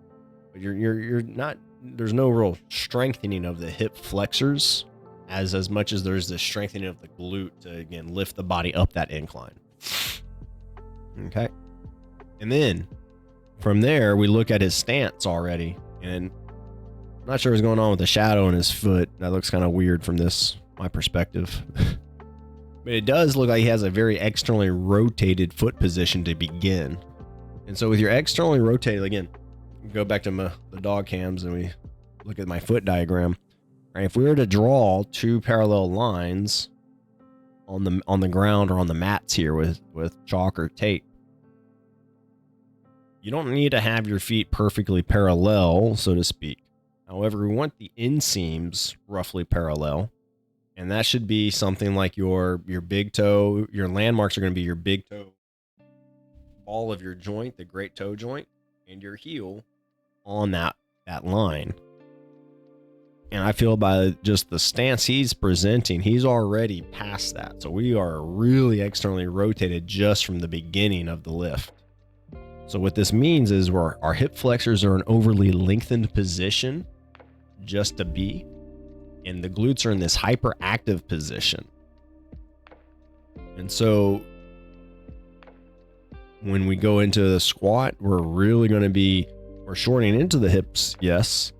but you're not, there's no real strengthening of the hip flexors as much as there's the strengthening of the glute to again lift the body up that incline. Okay. And then from there, we look at his stance already, and I'm not sure what's going on with the shadow in his foot. That looks kind of weird from my perspective. But it does look like he has a very externally rotated foot position to begin. And so with your externally rotated, again, go back to the dog cams and we look at my foot diagram. Right, if we were to draw 2 parallel lines on the ground or on the mats here with chalk or tape, you don't need to have your feet perfectly parallel, so to speak. However, we want the inseams roughly parallel, and that should be something like your big toe. Your landmarks are going to be your big toe, ball of your joint, the great toe joint, and your heel on that line. And I feel by just the stance he's presenting, he's already past that. So we are really externally rotated just from the beginning of the lift. So what this means is our hip flexors are an overly lengthened position just to be, and the glutes are in this hyperactive position. And so when we go into the squat, we're really going to we're shortening into the hips, yes,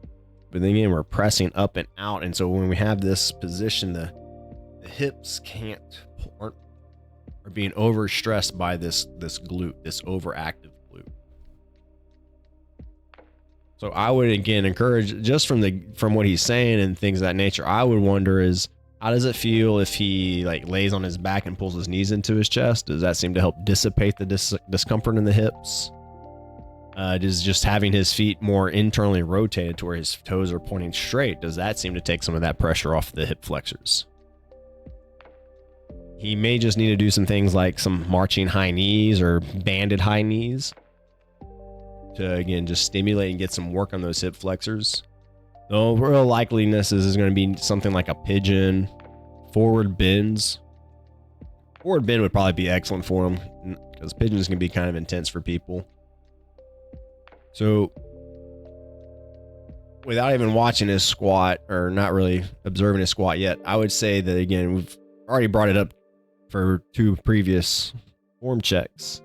but then again, we're pressing up and out. And so when we have this position, the hips are being overstressed by this glute, this overactive glute. So I would again encourage, just from what he's saying and things of that nature, I would wonder is, how does it feel if he like lays on his back and pulls his knees into his chest? Does that seem to help dissipate the discomfort in the hips? Does just having his feet more internally rotated to where his toes are pointing straight, does that seem to take some of that pressure off the hip flexors? He may just need to do some things like some marching high knees or banded high knees to, again, just stimulate and get some work on those hip flexors. The real likeliness is going to be something like a pigeon, forward bends. Forward bend would probably be excellent for him because pigeons can be kind of intense for people. So without even watching his squat or not really observing his squat yet, I would say that, again, we've already brought it up for 2 previous form checks.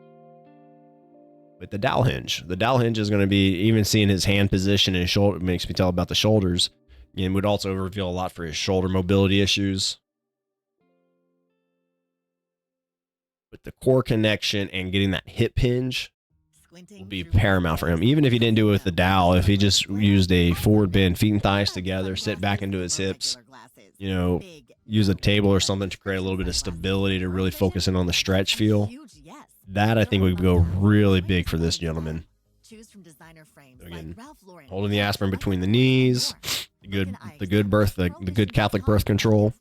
With the dowel hinge. The dowel hinge is going to be, even seeing his hand position and his shoulder, makes me tell about the shoulders, and would also reveal a lot for his shoulder mobility issues. But the core connection and getting that hip hinge will be paramount for him. Even if he didn't do it with the dowel, if he just used a forward bend, feet and thighs together, sit back into his hips, you know, use a table or something to create a little bit of stability to really focus in on the stretch feel. That, I think, would go really big for this gentleman. Again, holding the aspirin between the knees, the good birth, the good Catholic birth control,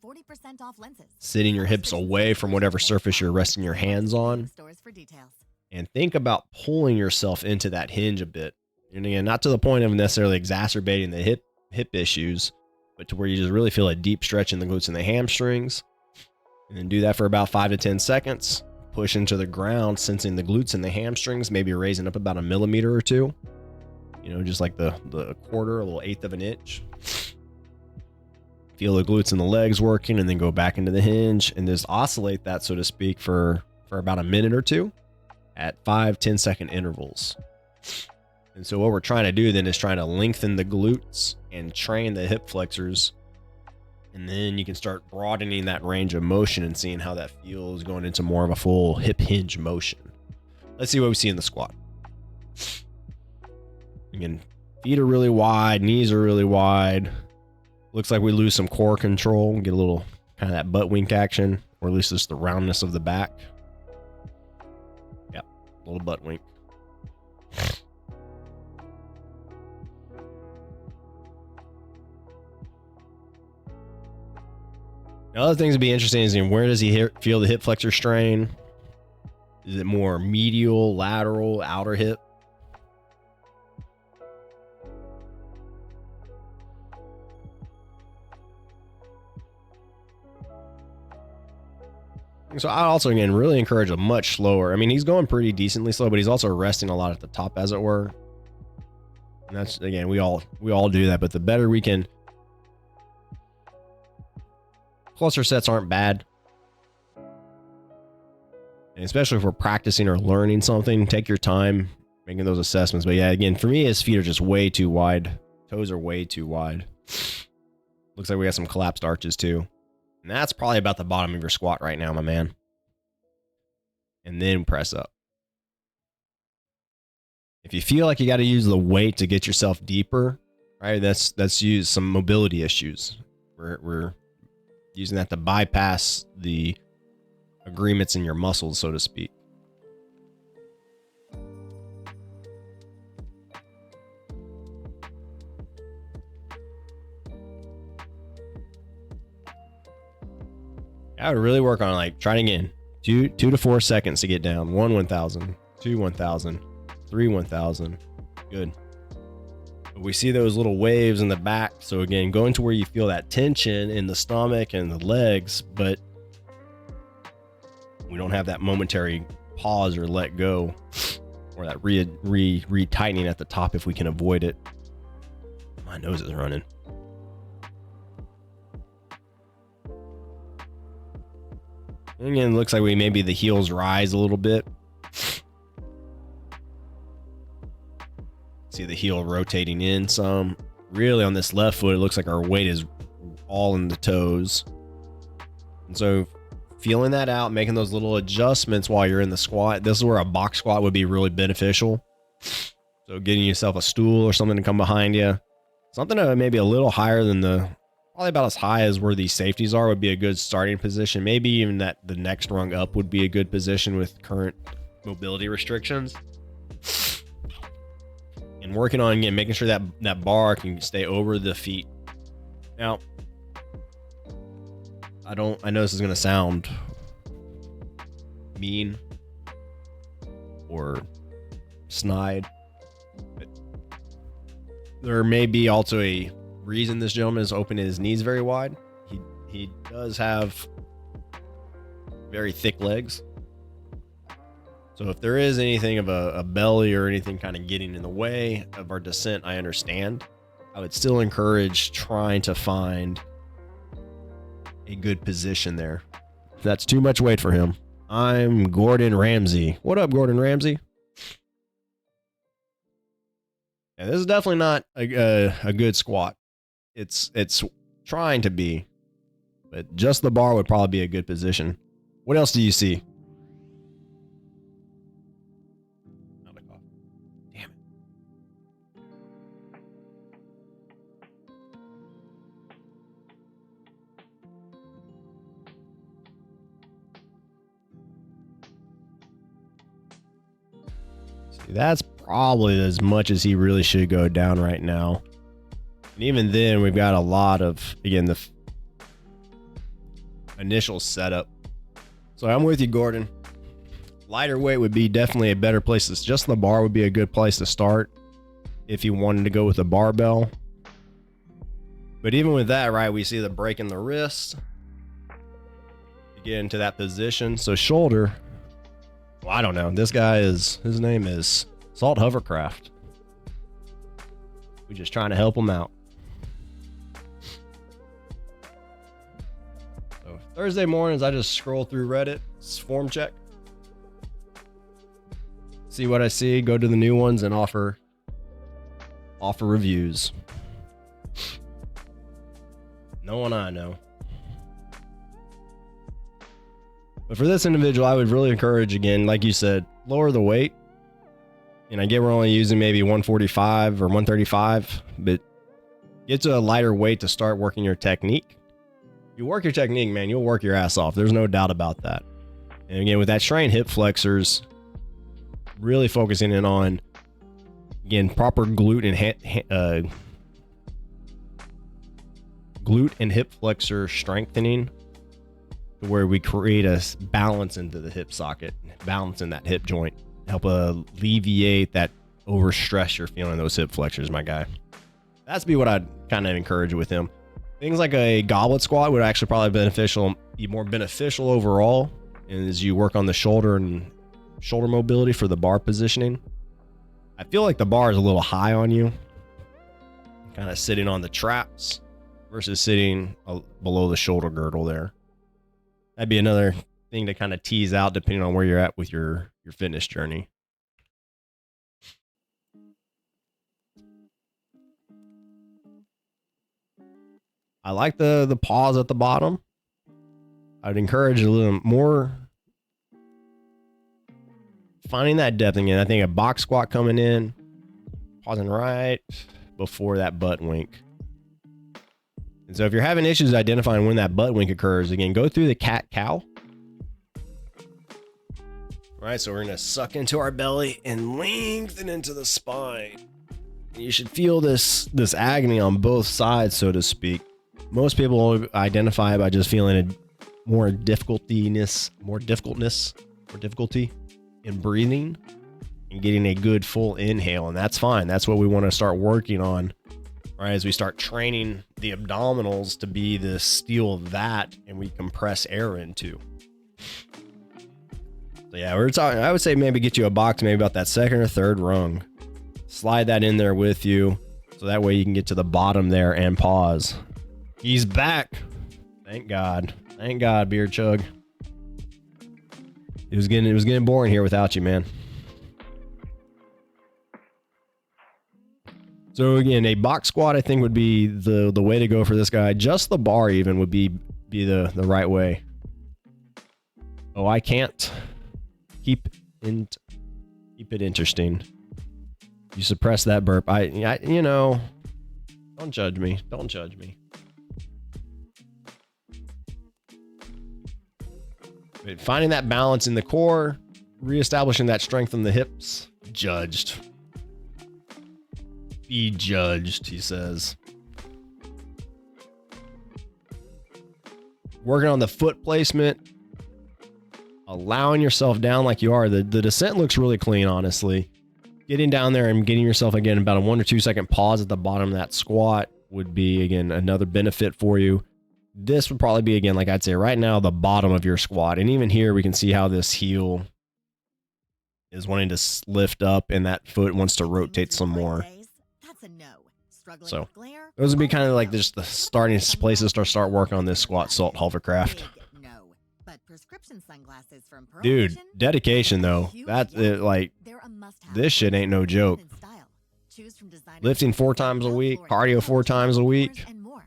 sitting your hips away from whatever surface you're resting your hands on, and think about pulling yourself into that hinge a bit. And again, not to the point of necessarily exacerbating the hip issues, but to where you just really feel a deep stretch in the glutes and the hamstrings, and then do that for about 5 to 10 seconds. Push into the ground, sensing the glutes and the hamstrings, maybe raising up about 1 millimeter or 2. You know, just like the quarter, a little 1/8 of an inch. Feel the glutes and the legs working, and then go back into the hinge and just oscillate that, so to speak, for about a minute or 2 at 5-10 second intervals. And so what we're trying to do then is trying to lengthen the glutes and train the hip flexors. And then you can start broadening that range of motion and seeing how that feels going into more of a full hip hinge motion. Let's see what we see in the squat. Again, feet are really wide, knees are really wide. Looks like we lose some core control, get a little kind of that butt wink action, or at least just the roundness of the back. Yep, a little butt wink. Now, other things to be interesting is, where does he feel the hip flexor strain? Is it more medial, lateral, outer hip? So I also, again, really encourage a much slower. I mean, he's going pretty decently slow, but he's also resting a lot at the top, as it were. And that's, again, we all do that, but the better we can. Cluster sets aren't bad. And especially if we're practicing or learning something, take your time making those assessments. But yeah, again, for me, his feet are just way too wide. Toes are way too wide. Looks like we got some collapsed arches too. And that's probably about the bottom of your squat right now, my man. And then press up. If you feel like you got to use the weight to get yourself deeper, right? That's use some mobility issues. We're using that to bypass the agreements in your muscles, so to speak. I would really work on, like, trying again. 2 to 4 seconds to get down. 1,000, 2 1,000, 3 1,000. Good. We see those little waves in the back. So again, going to where you feel that tension in the stomach and the legs, but we don't have that momentary pause or let go, or that re-tightening at the top if we can avoid it. My nose is running. And again, it looks like maybe the heels rise a little bit. See the heel rotating in some. Really, on this left foot, it looks like our weight is all in the toes. And so feeling that out, making those little adjustments while you're in the squat. This is where a box squat would be really beneficial. So getting yourself a stool or something to come behind you. Something maybe a little higher than probably about as high as where these safeties are would be a good starting position. Maybe even that the next rung up would be a good position with current mobility restrictions. And working on, again, making sure that bar can stay over the feet. Now, I know this is going to sound mean or snide, but there may be also a reason this gentleman is opening his knees very wide. He does have very thick legs. So if there is anything of a belly or anything kind of getting in the way of our descent, I understand. I would still encourage trying to find a good position there. That's too much weight for him. I'm Gordon Ramsay. What up, Gordon Ramsay? Yeah, this is definitely not a good squat. It's trying to be, but just the bar would probably be a good position. What else do you see? Damn it. See, that's probably as much as he really should go down right now. And even then, we've got a lot of, again, the initial setup. So I'm with you, Gordon. Lighter weight would be definitely a better place. Just the bar would be a good place to start if you wanted to go with a barbell. But even with that, right, we see the break in the wrist. You get into that position. So shoulder, well, I don't know. This guy is, his name is Salt Hovercraft. We're just trying to help him out. So Thursday mornings, I just scroll through Reddit, form check, see what I see, go to the new ones, and offer reviews. No one I know. But for this individual, I would really encourage, again, like you said, lower the weight. And I get we're only using maybe 145 or 135, but get to a lighter weight to start working your technique. You work your technique, man, you'll work your ass off. There's no doubt about that. And again, with that strained hip flexors, really focusing in on, again, proper glute and hip flexor strengthening, to where we create a balance into the hip socket, balance in that hip joint, help alleviate that overstress you're feeling in those hip flexors, my guy. That's be what I'd kind of encourage with him. Things like a goblet squat would actually probably be more beneficial overall, and as you work on the shoulder and shoulder mobility for the bar positioning. I feel like the bar is a little high on you, kind of sitting on the traps versus sitting below the shoulder girdle there. That'd be another thing to kind of tease out depending on where you're at with your fitness journey. I like the pause at the bottom. I'd encourage a little more finding that depth again. I think a box squat coming in, pausing right before that butt wink. And so if you're having issues identifying when that butt wink occurs, again, go through the cat-cow. All right, so we're going to suck into our belly and lengthen into the spine. And you should feel this agony on both sides, so to speak. Most people identify by just feeling a more difficulty in breathing and getting a good full inhale. And that's fine. That's what we want to start working on. All right, as we start training the abdominals to be the steel of that, and we compress air into. So yeah, we're talking, I would say maybe get you a box, maybe about that second or third rung. Slide that in there with you, so that way you can get to the bottom there and pause. He's back. Thank God. Thank God, Beard Chug. It was getting boring here without you, man. So again, a box squat I think would be the way to go for this guy. Just the bar even would be the right way. Oh, I can't keep it interesting. You suppress that burp. I you know, don't judge me. Don't judge me. But finding that balance in the core, reestablishing that strength in the hips. Judged. Be judged, he says. Working on the foot placement, allowing yourself down like you are. The descent looks really clean, honestly. Getting down there and getting yourself, again, about a 1 or 2 second pause at the bottom of that squat would be, again, another benefit for you. This would probably be, again, like I'd say right now, the bottom of your squat. And even here, we can see how this heel is wanting to lift up and that foot wants to rotate some more. That's a no. Struggling So with glare? those would be kind of like No. just the starting places to start working on this squat salt hovercraft. Big no. But prescription sunglasses from Pearl Dude, Vision? dedication though. Huge That's yes. it, like They're a must-have this for shit ain't no enjoying joke. sun and style. Choose from designer Lifting 4 times a week, cardio 4 times a week. And more.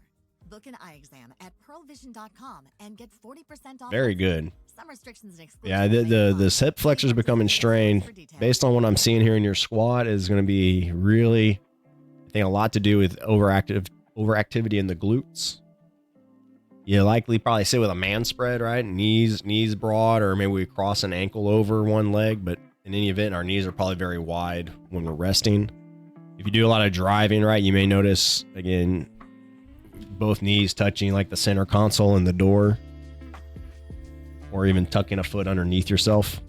Book an eye exam at pearlvision.com and get 40% off. Very also. good. Some restrictions and Yeah, exclusions may apply. the hip flexors becoming strained based on what I'm seeing here in your squat is going to be really, I think, a lot to do with overactivity in the glutes. You likely probably sit with a man spread, right? Knees broad, or maybe we cross an ankle over one leg, but in any event, our knees are probably very wide when we're resting. If you do a lot of driving, right, you may notice, again, both knees touching like the center console and the door, or even tucking a foot underneath yourself.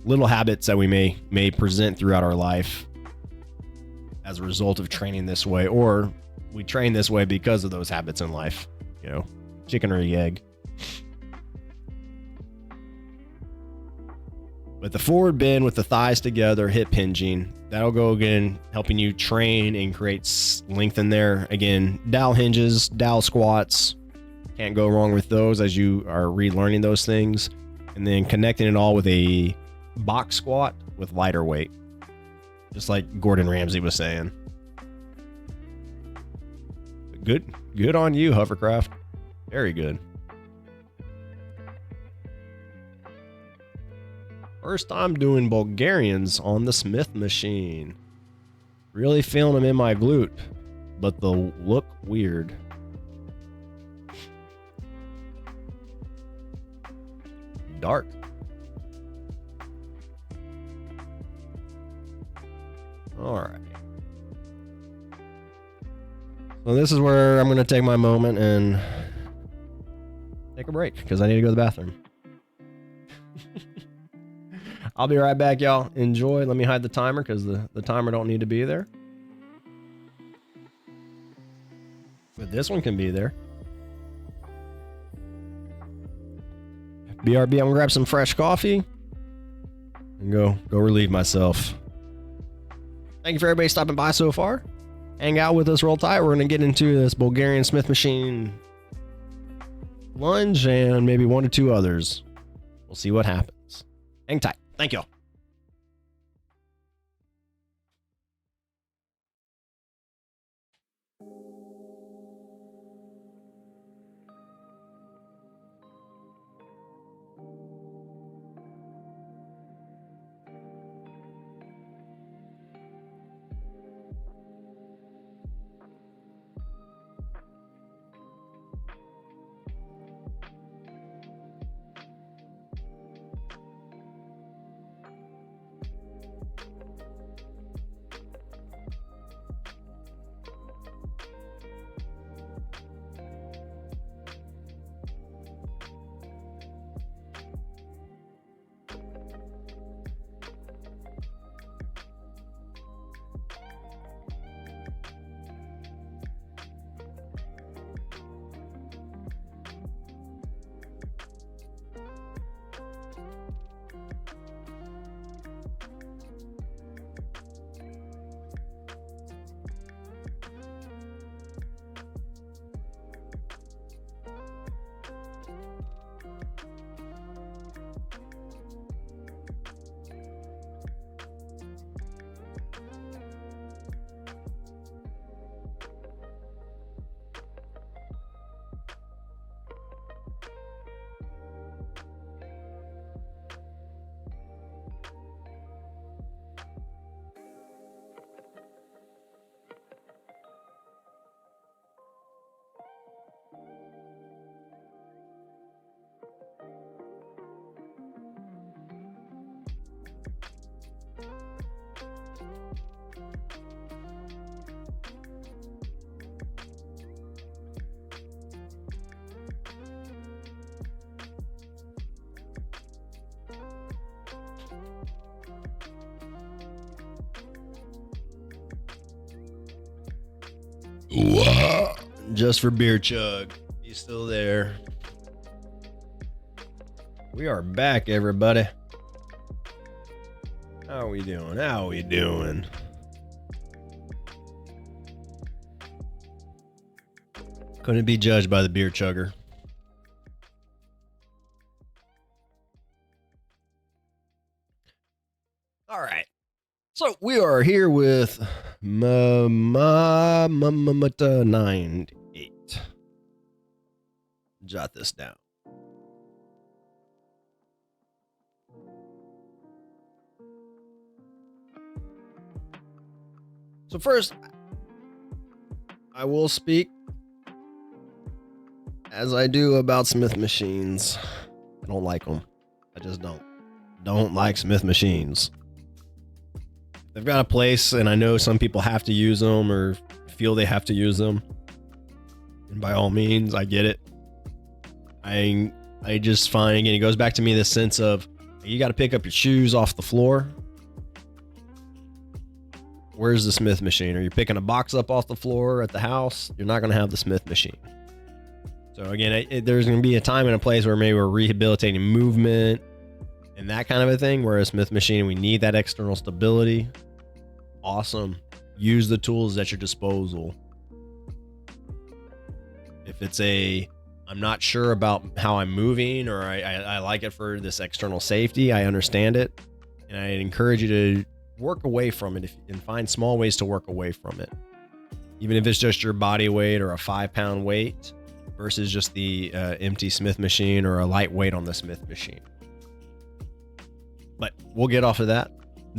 Little habits that we may present throughout our life as a result of training this way, or we train this way because of those habits in life, you know, chicken or the egg. But the forward bend with the thighs together, hip hinging, that'll go again, helping you train and create length in there. Again, dowel hinges, dowel squats, can't go wrong with those as you are relearning those things. And then connecting it all with a box squat with lighter weight, just like Gordon Ramsay was saying. Good on you, Hovercraft. Very good. First time doing Bulgarians on the Smith machine. Really feeling them in my glute, but they'll look weird. Dark. All right. So this is where I'm going to take my moment and take a break because I need to go to the bathroom. I'll be right back, y'all. Enjoy. Let me hide the timer because the timer don't need to be there. But this one can be there. BRB, I'm going to grab some fresh coffee and go relieve myself. Thank you for everybody stopping by so far. Hang out with us real tight. We're going to get into this Bulgarian Smith machine lunge and maybe 1 or 2 others. We'll see what happens. Hang tight. Thank you. Wow. Just for beer chug. He's still there. We are back, everybody. How are we doing? How are we doing? Couldn't be judged by the beer chugger. All right. So we are here with 98. Jot this down. So first, I will speak as I do about Smith machines. I don't like them. I just don't like Smith machines. They've got a place, and I know some people have to use them or feel they have to use them. And by all means, I get it. I just find, again, it goes back to me this sense of you got to pick up your shoes off the floor. Where's the Smith machine? Are you picking a box up off the floor at the house? You're not going to have the Smith machine. So again, there's going to be a time and a place where maybe we're rehabilitating movement and that kind of a thing, where a Smith machine, we need that external stability. Awesome. Use the tools at your disposal. If it's I'm not sure about how I'm moving, or I like it for this external safety, I understand it. And I encourage you to work away from it and find small ways to work away from it. Even if it's just your body weight or a 5-pound weight versus just the empty Smith machine or a light weight on the Smith machine. But we'll get off of that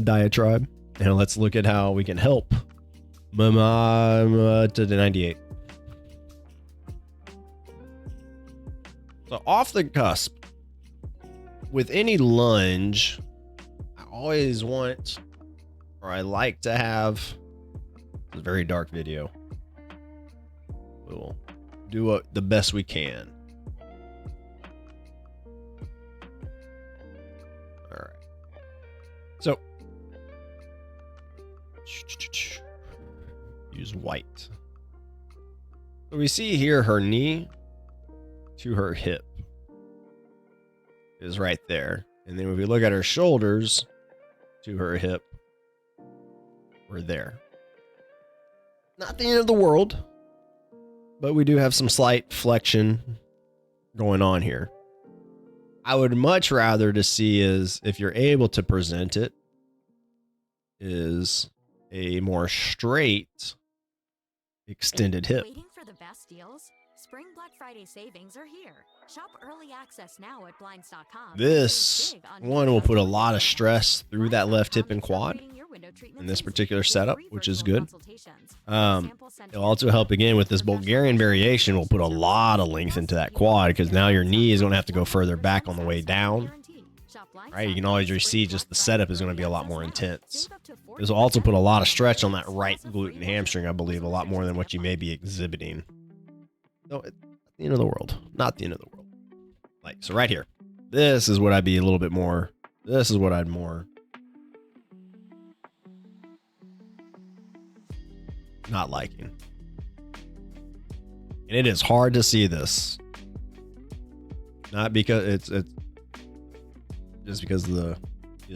diatribe and let's look at how we can help to the 98. So off the cusp, with any lunge, I always want, or I like to have, a very dark video. We'll do the best we can. All right. So, use white. So we see here her knee to her hip is right there. And then if we look at her shoulders to her hip, we're there. Not the end of the world, but we do have some slight flexion going on here. I would much rather to see is, if you're able to present it, is a more straight extended hip. Waiting for the best deals? Spring Black Friday savings are here. Shop early access now at blinds.com. This one will put a lot of stress through that left hip and quad in this particular setup, which is good. It'll also help again with this Bulgarian variation. Will put a lot of length into that quad, because now your knee is going to have to go further back on the way down. Right, you can always see just the setup is going to be a lot more intense. This will also put a lot of stretch on that right glute and hamstring, I believe, a lot more than what you may be exhibiting. No, it's the end of the world. Not the end of the world. Like, so right here. This is what I'd be a little bit more. This is what I'd more not liking. And it is hard to see this. Not because it's just because either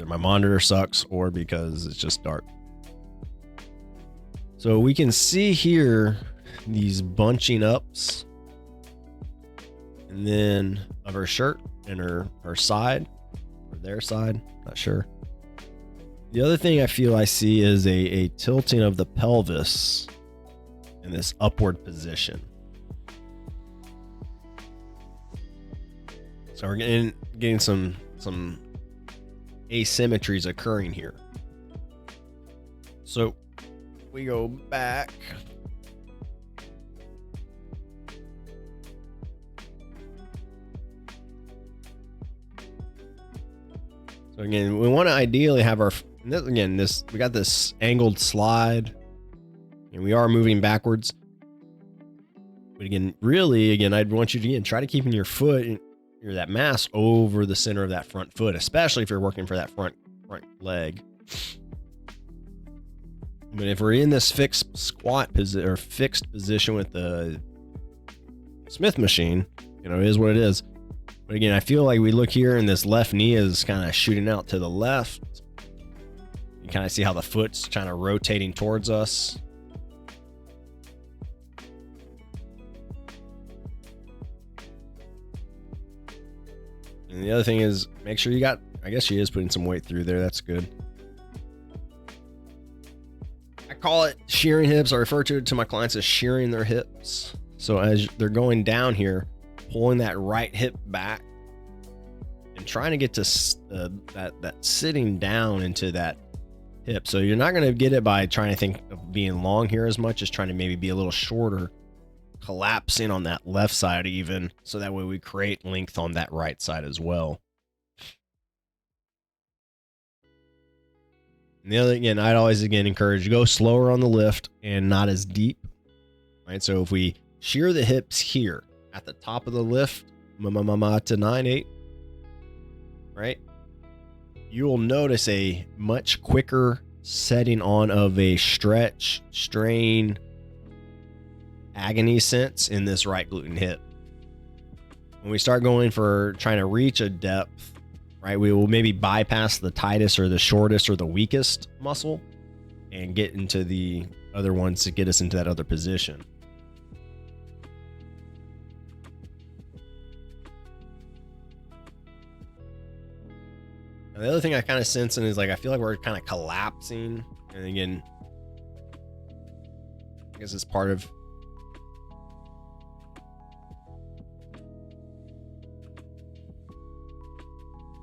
my monitor sucks or because it's just dark. So we can see here these bunching ups, and then of her shirt and her side, or their side, not sure. The other thing I feel I see is a tilting of the pelvis in this upward position. So we're getting some asymmetries occurring here. So we go back. So again, we want to ideally have our, we got this angled slide, and we are moving backwards. But again, I'd want you to try to keep your foot, that mass over the center of that front foot, especially if you're working for that front leg. But if we're in this fixed squat position or fixed position with the Smith machine, it is what it is. But again, I feel like we look here and this left knee is kind of shooting out to the left. You kind of see how the foot's kind of rotating towards us. And the other thing is, make sure you got, I guess she is putting some weight through there. That's good. I call it shearing hips. I refer to my clients as shearing their hips. So as they're going down here, pulling that right hip back and trying to get to that sitting down into that hip. So you're not going to get it by trying to think of being long here as much as trying to maybe be a little shorter, collapsing on that left side even, so that way we create length on that right side as well. And the other, again, I'd always encourage, go slower on the lift and not as deep, right? So if we shear the hips here at the top of the lift, to 9-8, right? You will notice a much quicker setting on of a stretch, strain, agony sense in this right gluten hip. When we start going for trying to reach a depth, right, we will maybe bypass the tightest or the shortest or the weakest muscle and get into the other ones to get us into that other position. Now, the other thing I kind of sense is like, I feel like we're kind of collapsing. And again, I guess it's part of,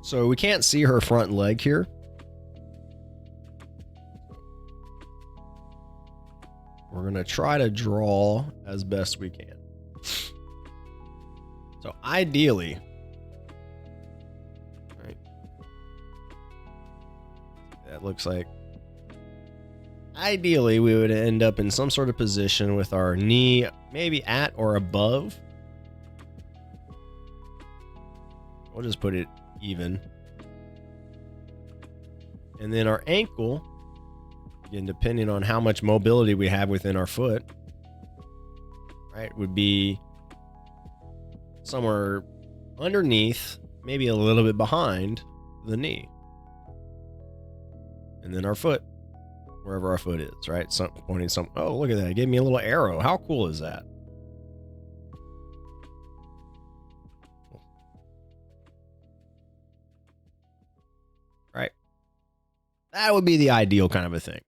so we can't see her front leg here. We're going to try to draw as best we can. So ideally, right, that looks like, ideally we would end up in some sort of position with our knee maybe at or above. We'll just put it even. And then our ankle, again, depending on how much mobility we have within our foot, right, would be somewhere underneath, maybe a little bit behind the knee. And then our foot, wherever our foot is, right? Pointing some, oh, look at that. It gave me a little arrow. How cool is that? Right. That would be the ideal kind of a thing.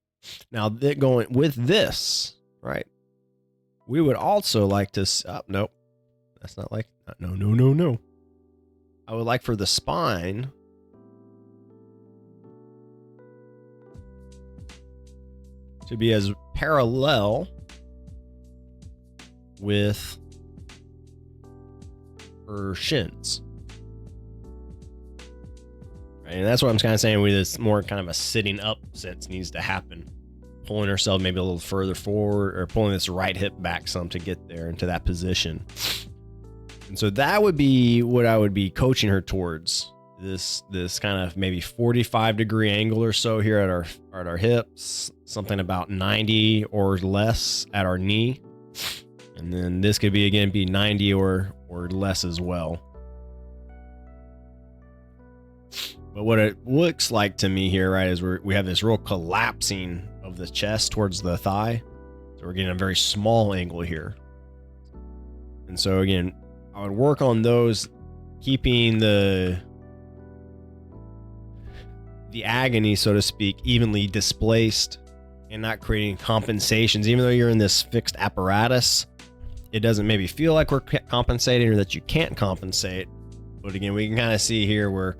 Now, going with this, right, we would also like to, nope, that's not like, no. I would like for the spine to be as parallel with her shins. And that's what I'm kind of saying with this more kind of a sitting up sense needs to happen. Pulling herself maybe a little further forward or pulling this right hip back some to get there into that position. And so that would be what I would be coaching her towards. This kind of maybe 45-degree angle or so here at our hips, something about 90 or less at our knee. And then this could be 90 or less as well. But what it looks like to me here, right, is we have this real collapsing of the chest towards the thigh. So we're getting a very small angle here. And so again, I would work on those, keeping the agony, so to speak, evenly displaced and not creating compensations. Even though you're in this fixed apparatus, it doesn't maybe feel like we're compensating or that you can't compensate. But again, we can kind of see here we're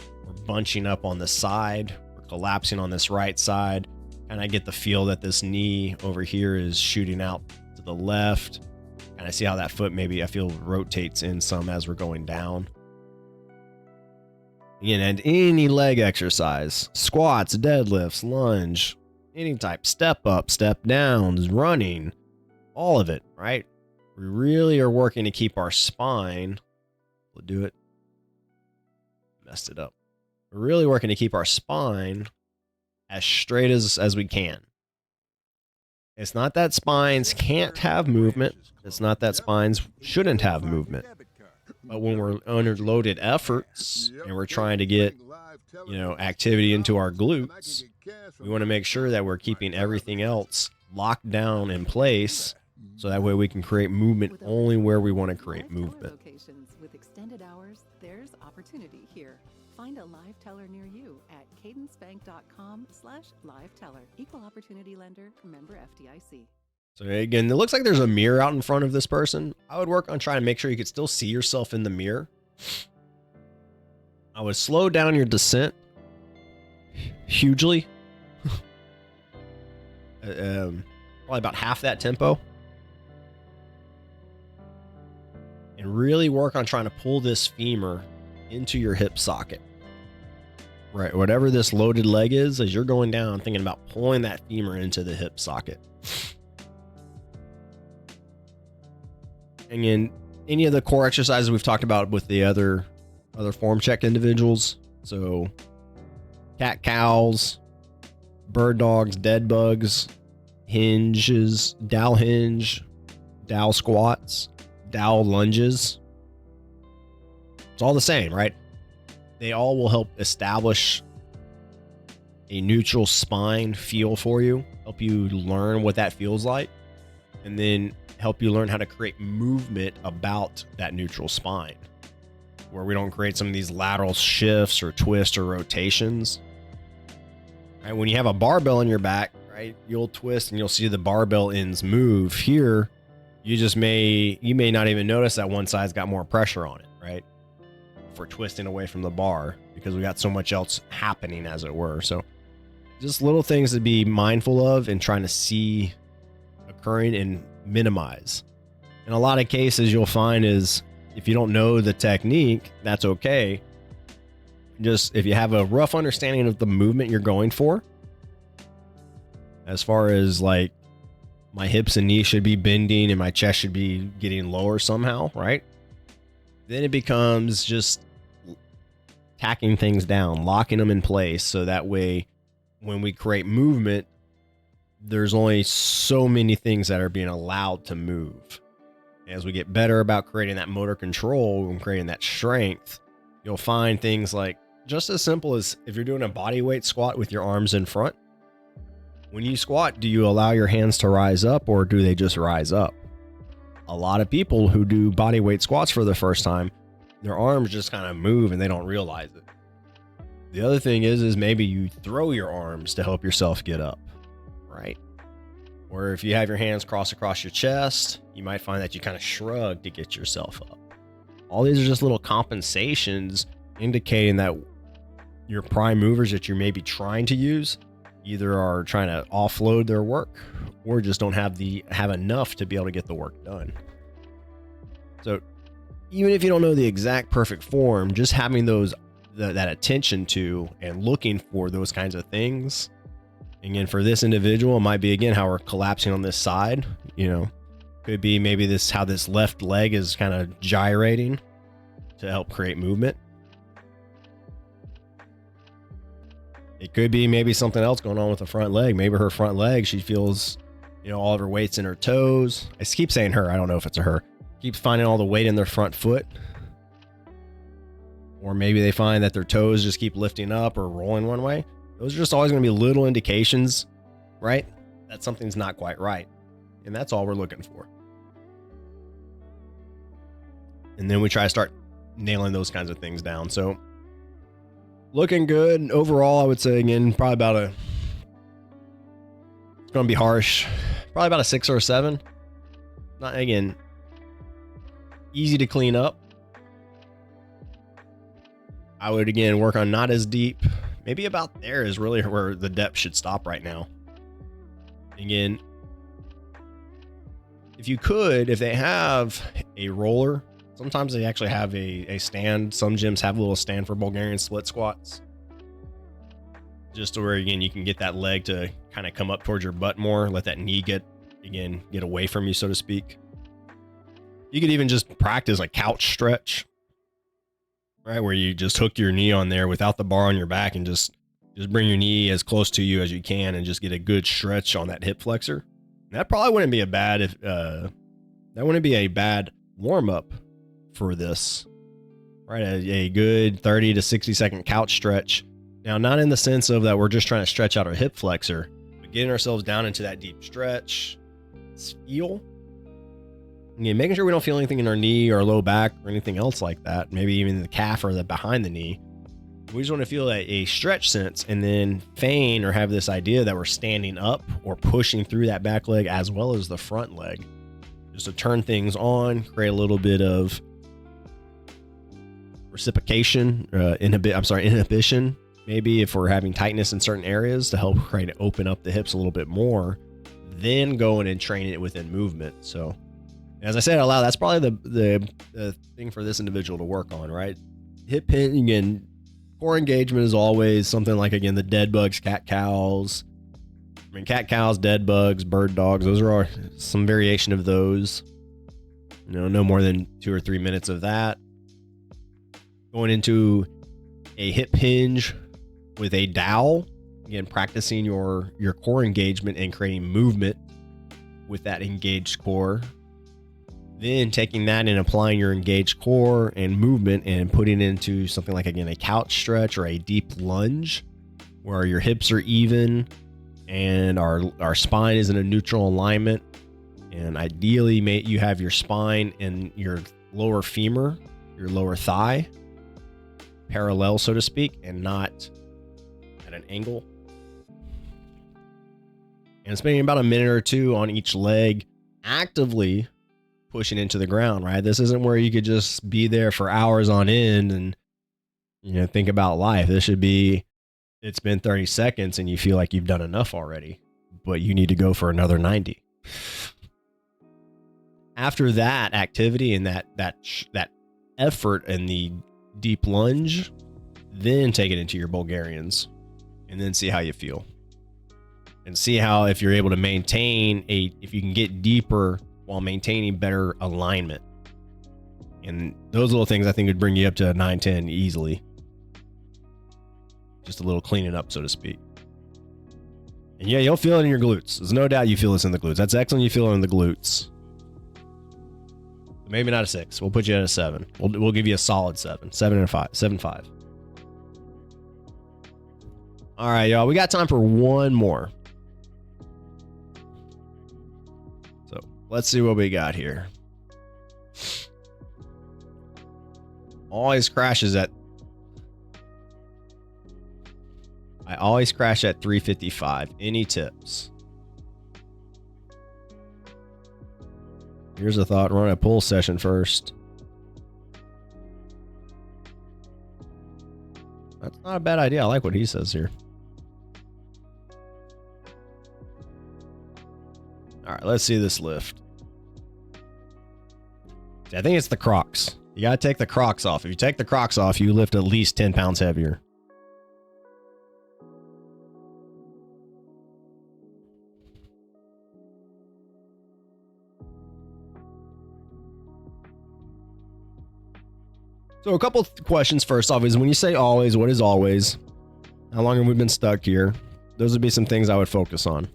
bunching up on the side, we're collapsing on this right side, and I get the feel that this knee over here is shooting out to the left, and I see how that foot maybe I feel rotates in some as we're going down. Again, and any leg exercise, squats, deadlifts, lunge, any type, step up, step downs, running, all of it, right? We really are working to keep our spine, we'll do it, messed it up. We're really working to keep our spine as straight as we can. It's not that spines can't have movement. It's not that spines shouldn't have movement. But when we're under loaded efforts and we're trying to get, activity into our glutes, we want to make sure that we're keeping everything else locked down in place So that way we can create movement With over only where we want to live create teller movement. Locations with extended hours, there's opportunity here. Find a live teller near you at cadencebank.com/live-teller. Equal opportunity lender, member FDIC. So again, it looks like there's a mirror out in front of this person. I would work on trying to make sure you could still see yourself in the mirror. I would slow down your descent hugely. Probably about half that tempo. And really work on trying to pull this femur into your hip socket. Right, whatever this loaded leg is, as you're going down, thinking about pulling that femur into the hip socket. And in any of the core exercises we've talked about with the other form check individuals, so cat cows, bird dogs, dead bugs, hinges, dowel hinge, dowel squats, dowel lunges. It's all the same, right? They all will help establish a neutral spine feel for you, help you learn what that feels like, and then help you learn how to create movement about that neutral spine, where we don't create some of these lateral shifts or twists or rotations. Right? When you have a barbell in your back, right, you'll twist and you'll see the barbell ends move. Here, you may not even notice that one side's got more pressure on it, right? For twisting away from the bar, because we got so much else happening, as it were. So just little things to be mindful of and trying to see occurring and minimize. In a lot of cases, you'll find is if you don't know the technique, that's okay. Just if you have a rough understanding of the movement you're going for, as far as like my hips and knees should be bending and my chest should be getting lower somehow, right? Then it becomes just tacking things down, locking them in place, so that way when we create movement, there's only so many things that are being allowed to move. As we get better about creating that motor control and creating that strength, you'll find things like just as simple as if you're doing a body weight squat with your arms in front. When you squat, do you allow your hands to rise up or do they just rise up? A lot of people who do body weight squats for the first time, their arms just kind of move and they don't realize it. The other thing is maybe you throw your arms to help yourself get up, right? Or if you have your hands crossed across your chest, you might find that you kind of shrug to get yourself up. All these are just little compensations indicating that your prime movers that you're maybe trying to use either are trying to offload their work or just don't have enough to be able to get the work done. So even if you don't know the exact perfect form, just having that attention to and looking for those kinds of things. Again, for this individual, it might be again how we're collapsing on this side. Could be maybe how this left leg is kind of gyrating to help create movement. It could be maybe something else going on with the front leg. Maybe her front leg, she feels, all of her weight's in her toes. I keep saying her. I don't know if it's a her. Keeps finding all the weight in their front foot. Or maybe they find that their toes just keep lifting up or rolling one way. Those are just always going to be little indications, right? That something's not quite right. And that's all we're looking for. And then we try to start nailing those kinds of things down. So looking good. Overall, I would say, again, it's going to be harsh. Probably about a 6 or a 7. Not, again, easy to clean up. I would, again, work on not as deep. Maybe about there is really where the depth should stop right now. Again, if they have a roller, sometimes they actually have a stand. Some gyms have a little stand for Bulgarian split squats. Just to where, again, you can get that leg to kind of come up towards your butt more. Let that knee get away from you, so to speak. You could even just practice a couch stretch, right? Where you just hook your knee on there without the bar on your back and just bring your knee as close to you as you can and just get a good stretch on that hip flexor. That probably wouldn't be a bad warm up for this, right? A good 30 to 60 second couch stretch. Now, not in the sense of that we're just trying to stretch out our hip flexor, but getting ourselves down into that deep stretch, feel, Again, making sure we don't feel anything in our knee or low back or anything else like that. Maybe even the calf or the behind the knee. We just want to feel a stretch sense and then feign or have this idea that we're standing up or pushing through that back leg as well as the front leg. Just to turn things on, create a little bit of reciprocation, inhibition. Maybe if we're having tightness in certain areas to help open up the hips a little bit more, then going and training it within movement. So as I said out loud, that's probably the thing for this individual to work on, right? Hip hinge, again, core engagement is always something like, again, the dead bugs, cat cows. I mean, cat cows, dead bugs, bird dogs, those are some variation of those. No more than 2 or 3 minutes of that. Going into a hip hinge with a dowel. Again, practicing your core engagement and creating movement with that engaged core. Then taking that and applying your engaged core and movement and putting it into something like, again, a couch stretch or a deep lunge where your hips are even and our spine is in a neutral alignment. And ideally, you have your spine and your lower femur, your lower thigh, parallel, so to speak, and not at an angle. And spending about a minute or two on each leg, actively pushing into the ground, right? This isn't where you could just be there for hours on end and, think about life. This should be, it's been 30 seconds and you feel like you've done enough already, but you need to go for another 90. After that activity and that effort and the deep lunge, then take it into your Bulgarians and then see how you feel and see how, if you're able to maintain if you can get deeper while maintaining better alignment. And those little things I think would bring you up to a 9-10 easily. Just a little cleaning up, so to speak. And yeah, you'll feel it in your glutes. There's no doubt you feel this in the glutes. That's excellent. You feel it in the glutes. Maybe not a 6. We'll put you at a 7. We'll give you a solid 7. 7 and a 5. 7-5. All right, y'all. We got time for one more. So let's see what we got here. I always crash at 355. Any tips? Here's a thought. Run a pull session first. That's not a bad idea. I like what he says here. All right, let's see this lift. I think it's the Crocs. You got to take the Crocs off. If you take the Crocs off, you lift at least 10 pounds heavier. So a couple of questions first off is, when you say always, what is always? How long have we been stuck here? Those would be some things I would focus on.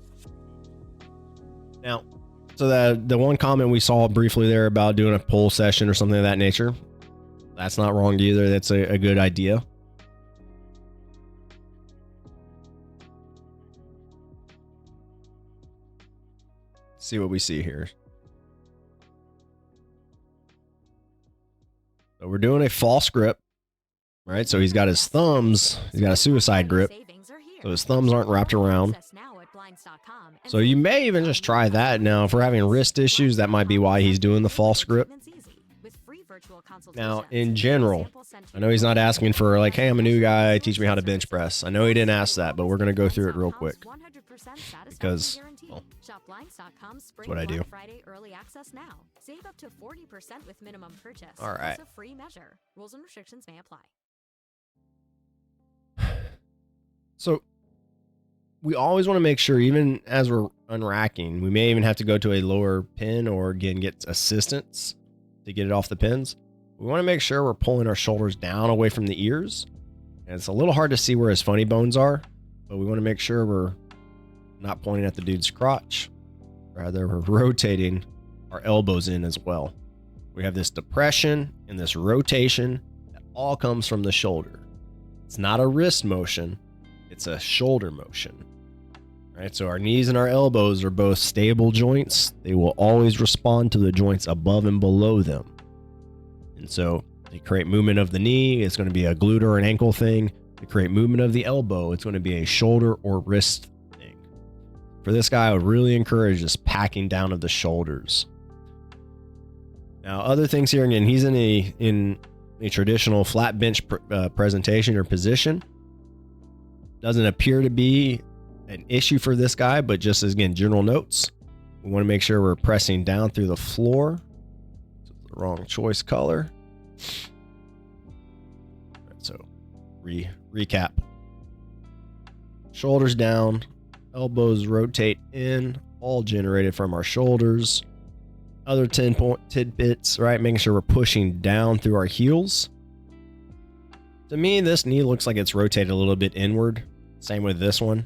Now, so the one comment we saw briefly there about doing a pull session or something of that nature, that's not wrong either. That's a good idea. See what we see here. So we're doing a false grip, right? So he's got his thumbs, he's got a suicide grip. So his thumbs aren't wrapped around. So you may even just try that. Now, if we're having wrist issues, that might be why he's doing the false grip. Now, in general, I know he's not asking for like, hey, I'm a new guy, teach me how to bench press. I know he didn't ask that, but we're going to go through it real quick. Because, well, that's what I do. Save up to 40% with minimum purchase. All right. It's a free measure. Rules and restrictions may apply. So we always want to make sure, even as we're unracking, we may even have to go to a lower pin or again get assistance to get it off the pins. We want to make sure we're pulling our shoulders down away from the ears. And it's a little hard to see where his funny bones are, but we want to make sure we're not pointing at the dude's crotch. Rather, we're rotating our elbows in as well. We have this depression and this rotation that all comes from the shoulder. It's not a wrist motion. It's a shoulder motion. All right, so our knees and our elbows are both stable joints. They will always respond to the joints above and below them. And so to create movement of the knee, it's going to be a glute or an ankle thing. To create movement of the elbow, it's going to be a shoulder or wrist thing. For this guy, I would really encourage this packing down of the shoulders. Now, other things here, again, he's in a traditional flat bench presentation or position. Doesn't appear to be an issue for this guy, but just as, again, general notes, we want to make sure we're pressing down through the floor. The wrong choice color. So recap. Shoulders down, elbows rotate in, all generated from our shoulders. Other 10-point tidbits, right? Making sure we're pushing down through our heels. To me, this knee looks like it's rotated a little bit inward. Same with this one.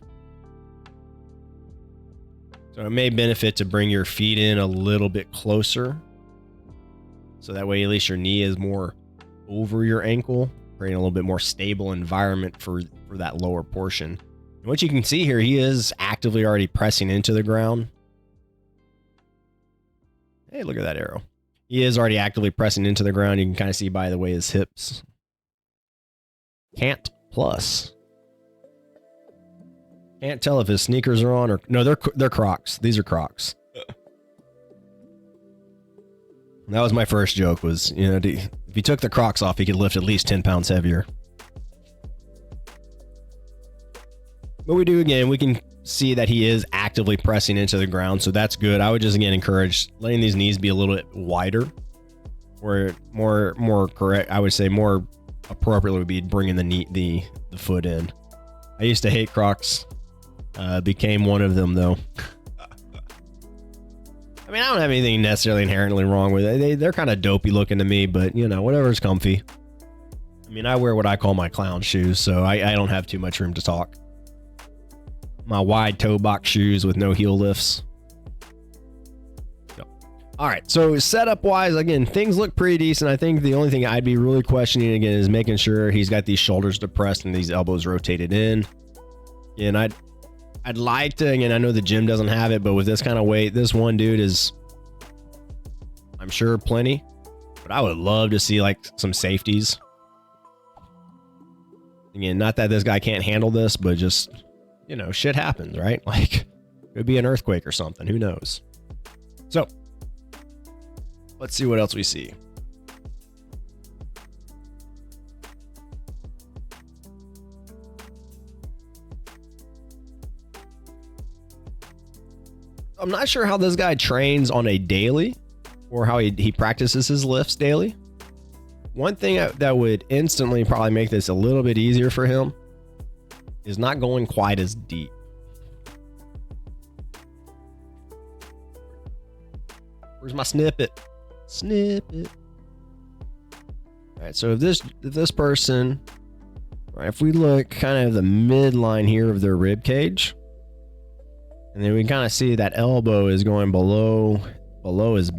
So it may benefit to bring your feet in a little bit closer. So that way, at least your knee is more over your ankle, creating a little bit more stable environment for that lower portion. And what you can see here, he is actively already pressing into the ground. Hey, look at that arrow. He is already actively pressing into the ground. You can kind of see by the way his hips. Can't plus. Can't tell if his sneakers are on or no, they're Crocs. These are Crocs. That was my first joke was, you know, if he took the Crocs off, he could lift at least 10 pounds heavier. But we can see that he is actively pressing into the ground, so that's good. I would just, again, encourage letting these knees be a little bit wider, or more correct, I would say more appropriately would be bringing the foot in. I used to hate Crocs. Became one of them, though. I mean, I don't have anything necessarily inherently wrong with it. They're kind of dopey looking to me, but, you know, whatever's comfy. I mean, I wear what I call my clown shoes, so I don't have too much room to talk. My wide toe box shoes with no heel lifts. All right, so setup wise, again, things look pretty decent. I think the only thing I'd be really questioning again is making sure he's got these shoulders depressed and these elbows rotated in. And I'd like to, again, I know the gym doesn't have it, but with this kind of weight, this one dude is, I'm sure, plenty. But I would love to see like some safeties. Again, not that this guy can't handle this, but just, you know, shit happens, right? Like, could be an earthquake or something. Who knows? So, let's see what else we see. I'm not sure how this guy trains on a daily or how he practices his lifts daily. One thing that would instantly probably make this a little bit easier for him is not going quite as deep. Where's my snippet? Snippet. All right, so if this person, right, if we look kind of the midline here of their rib cage, and then we kind of see that elbow is going below his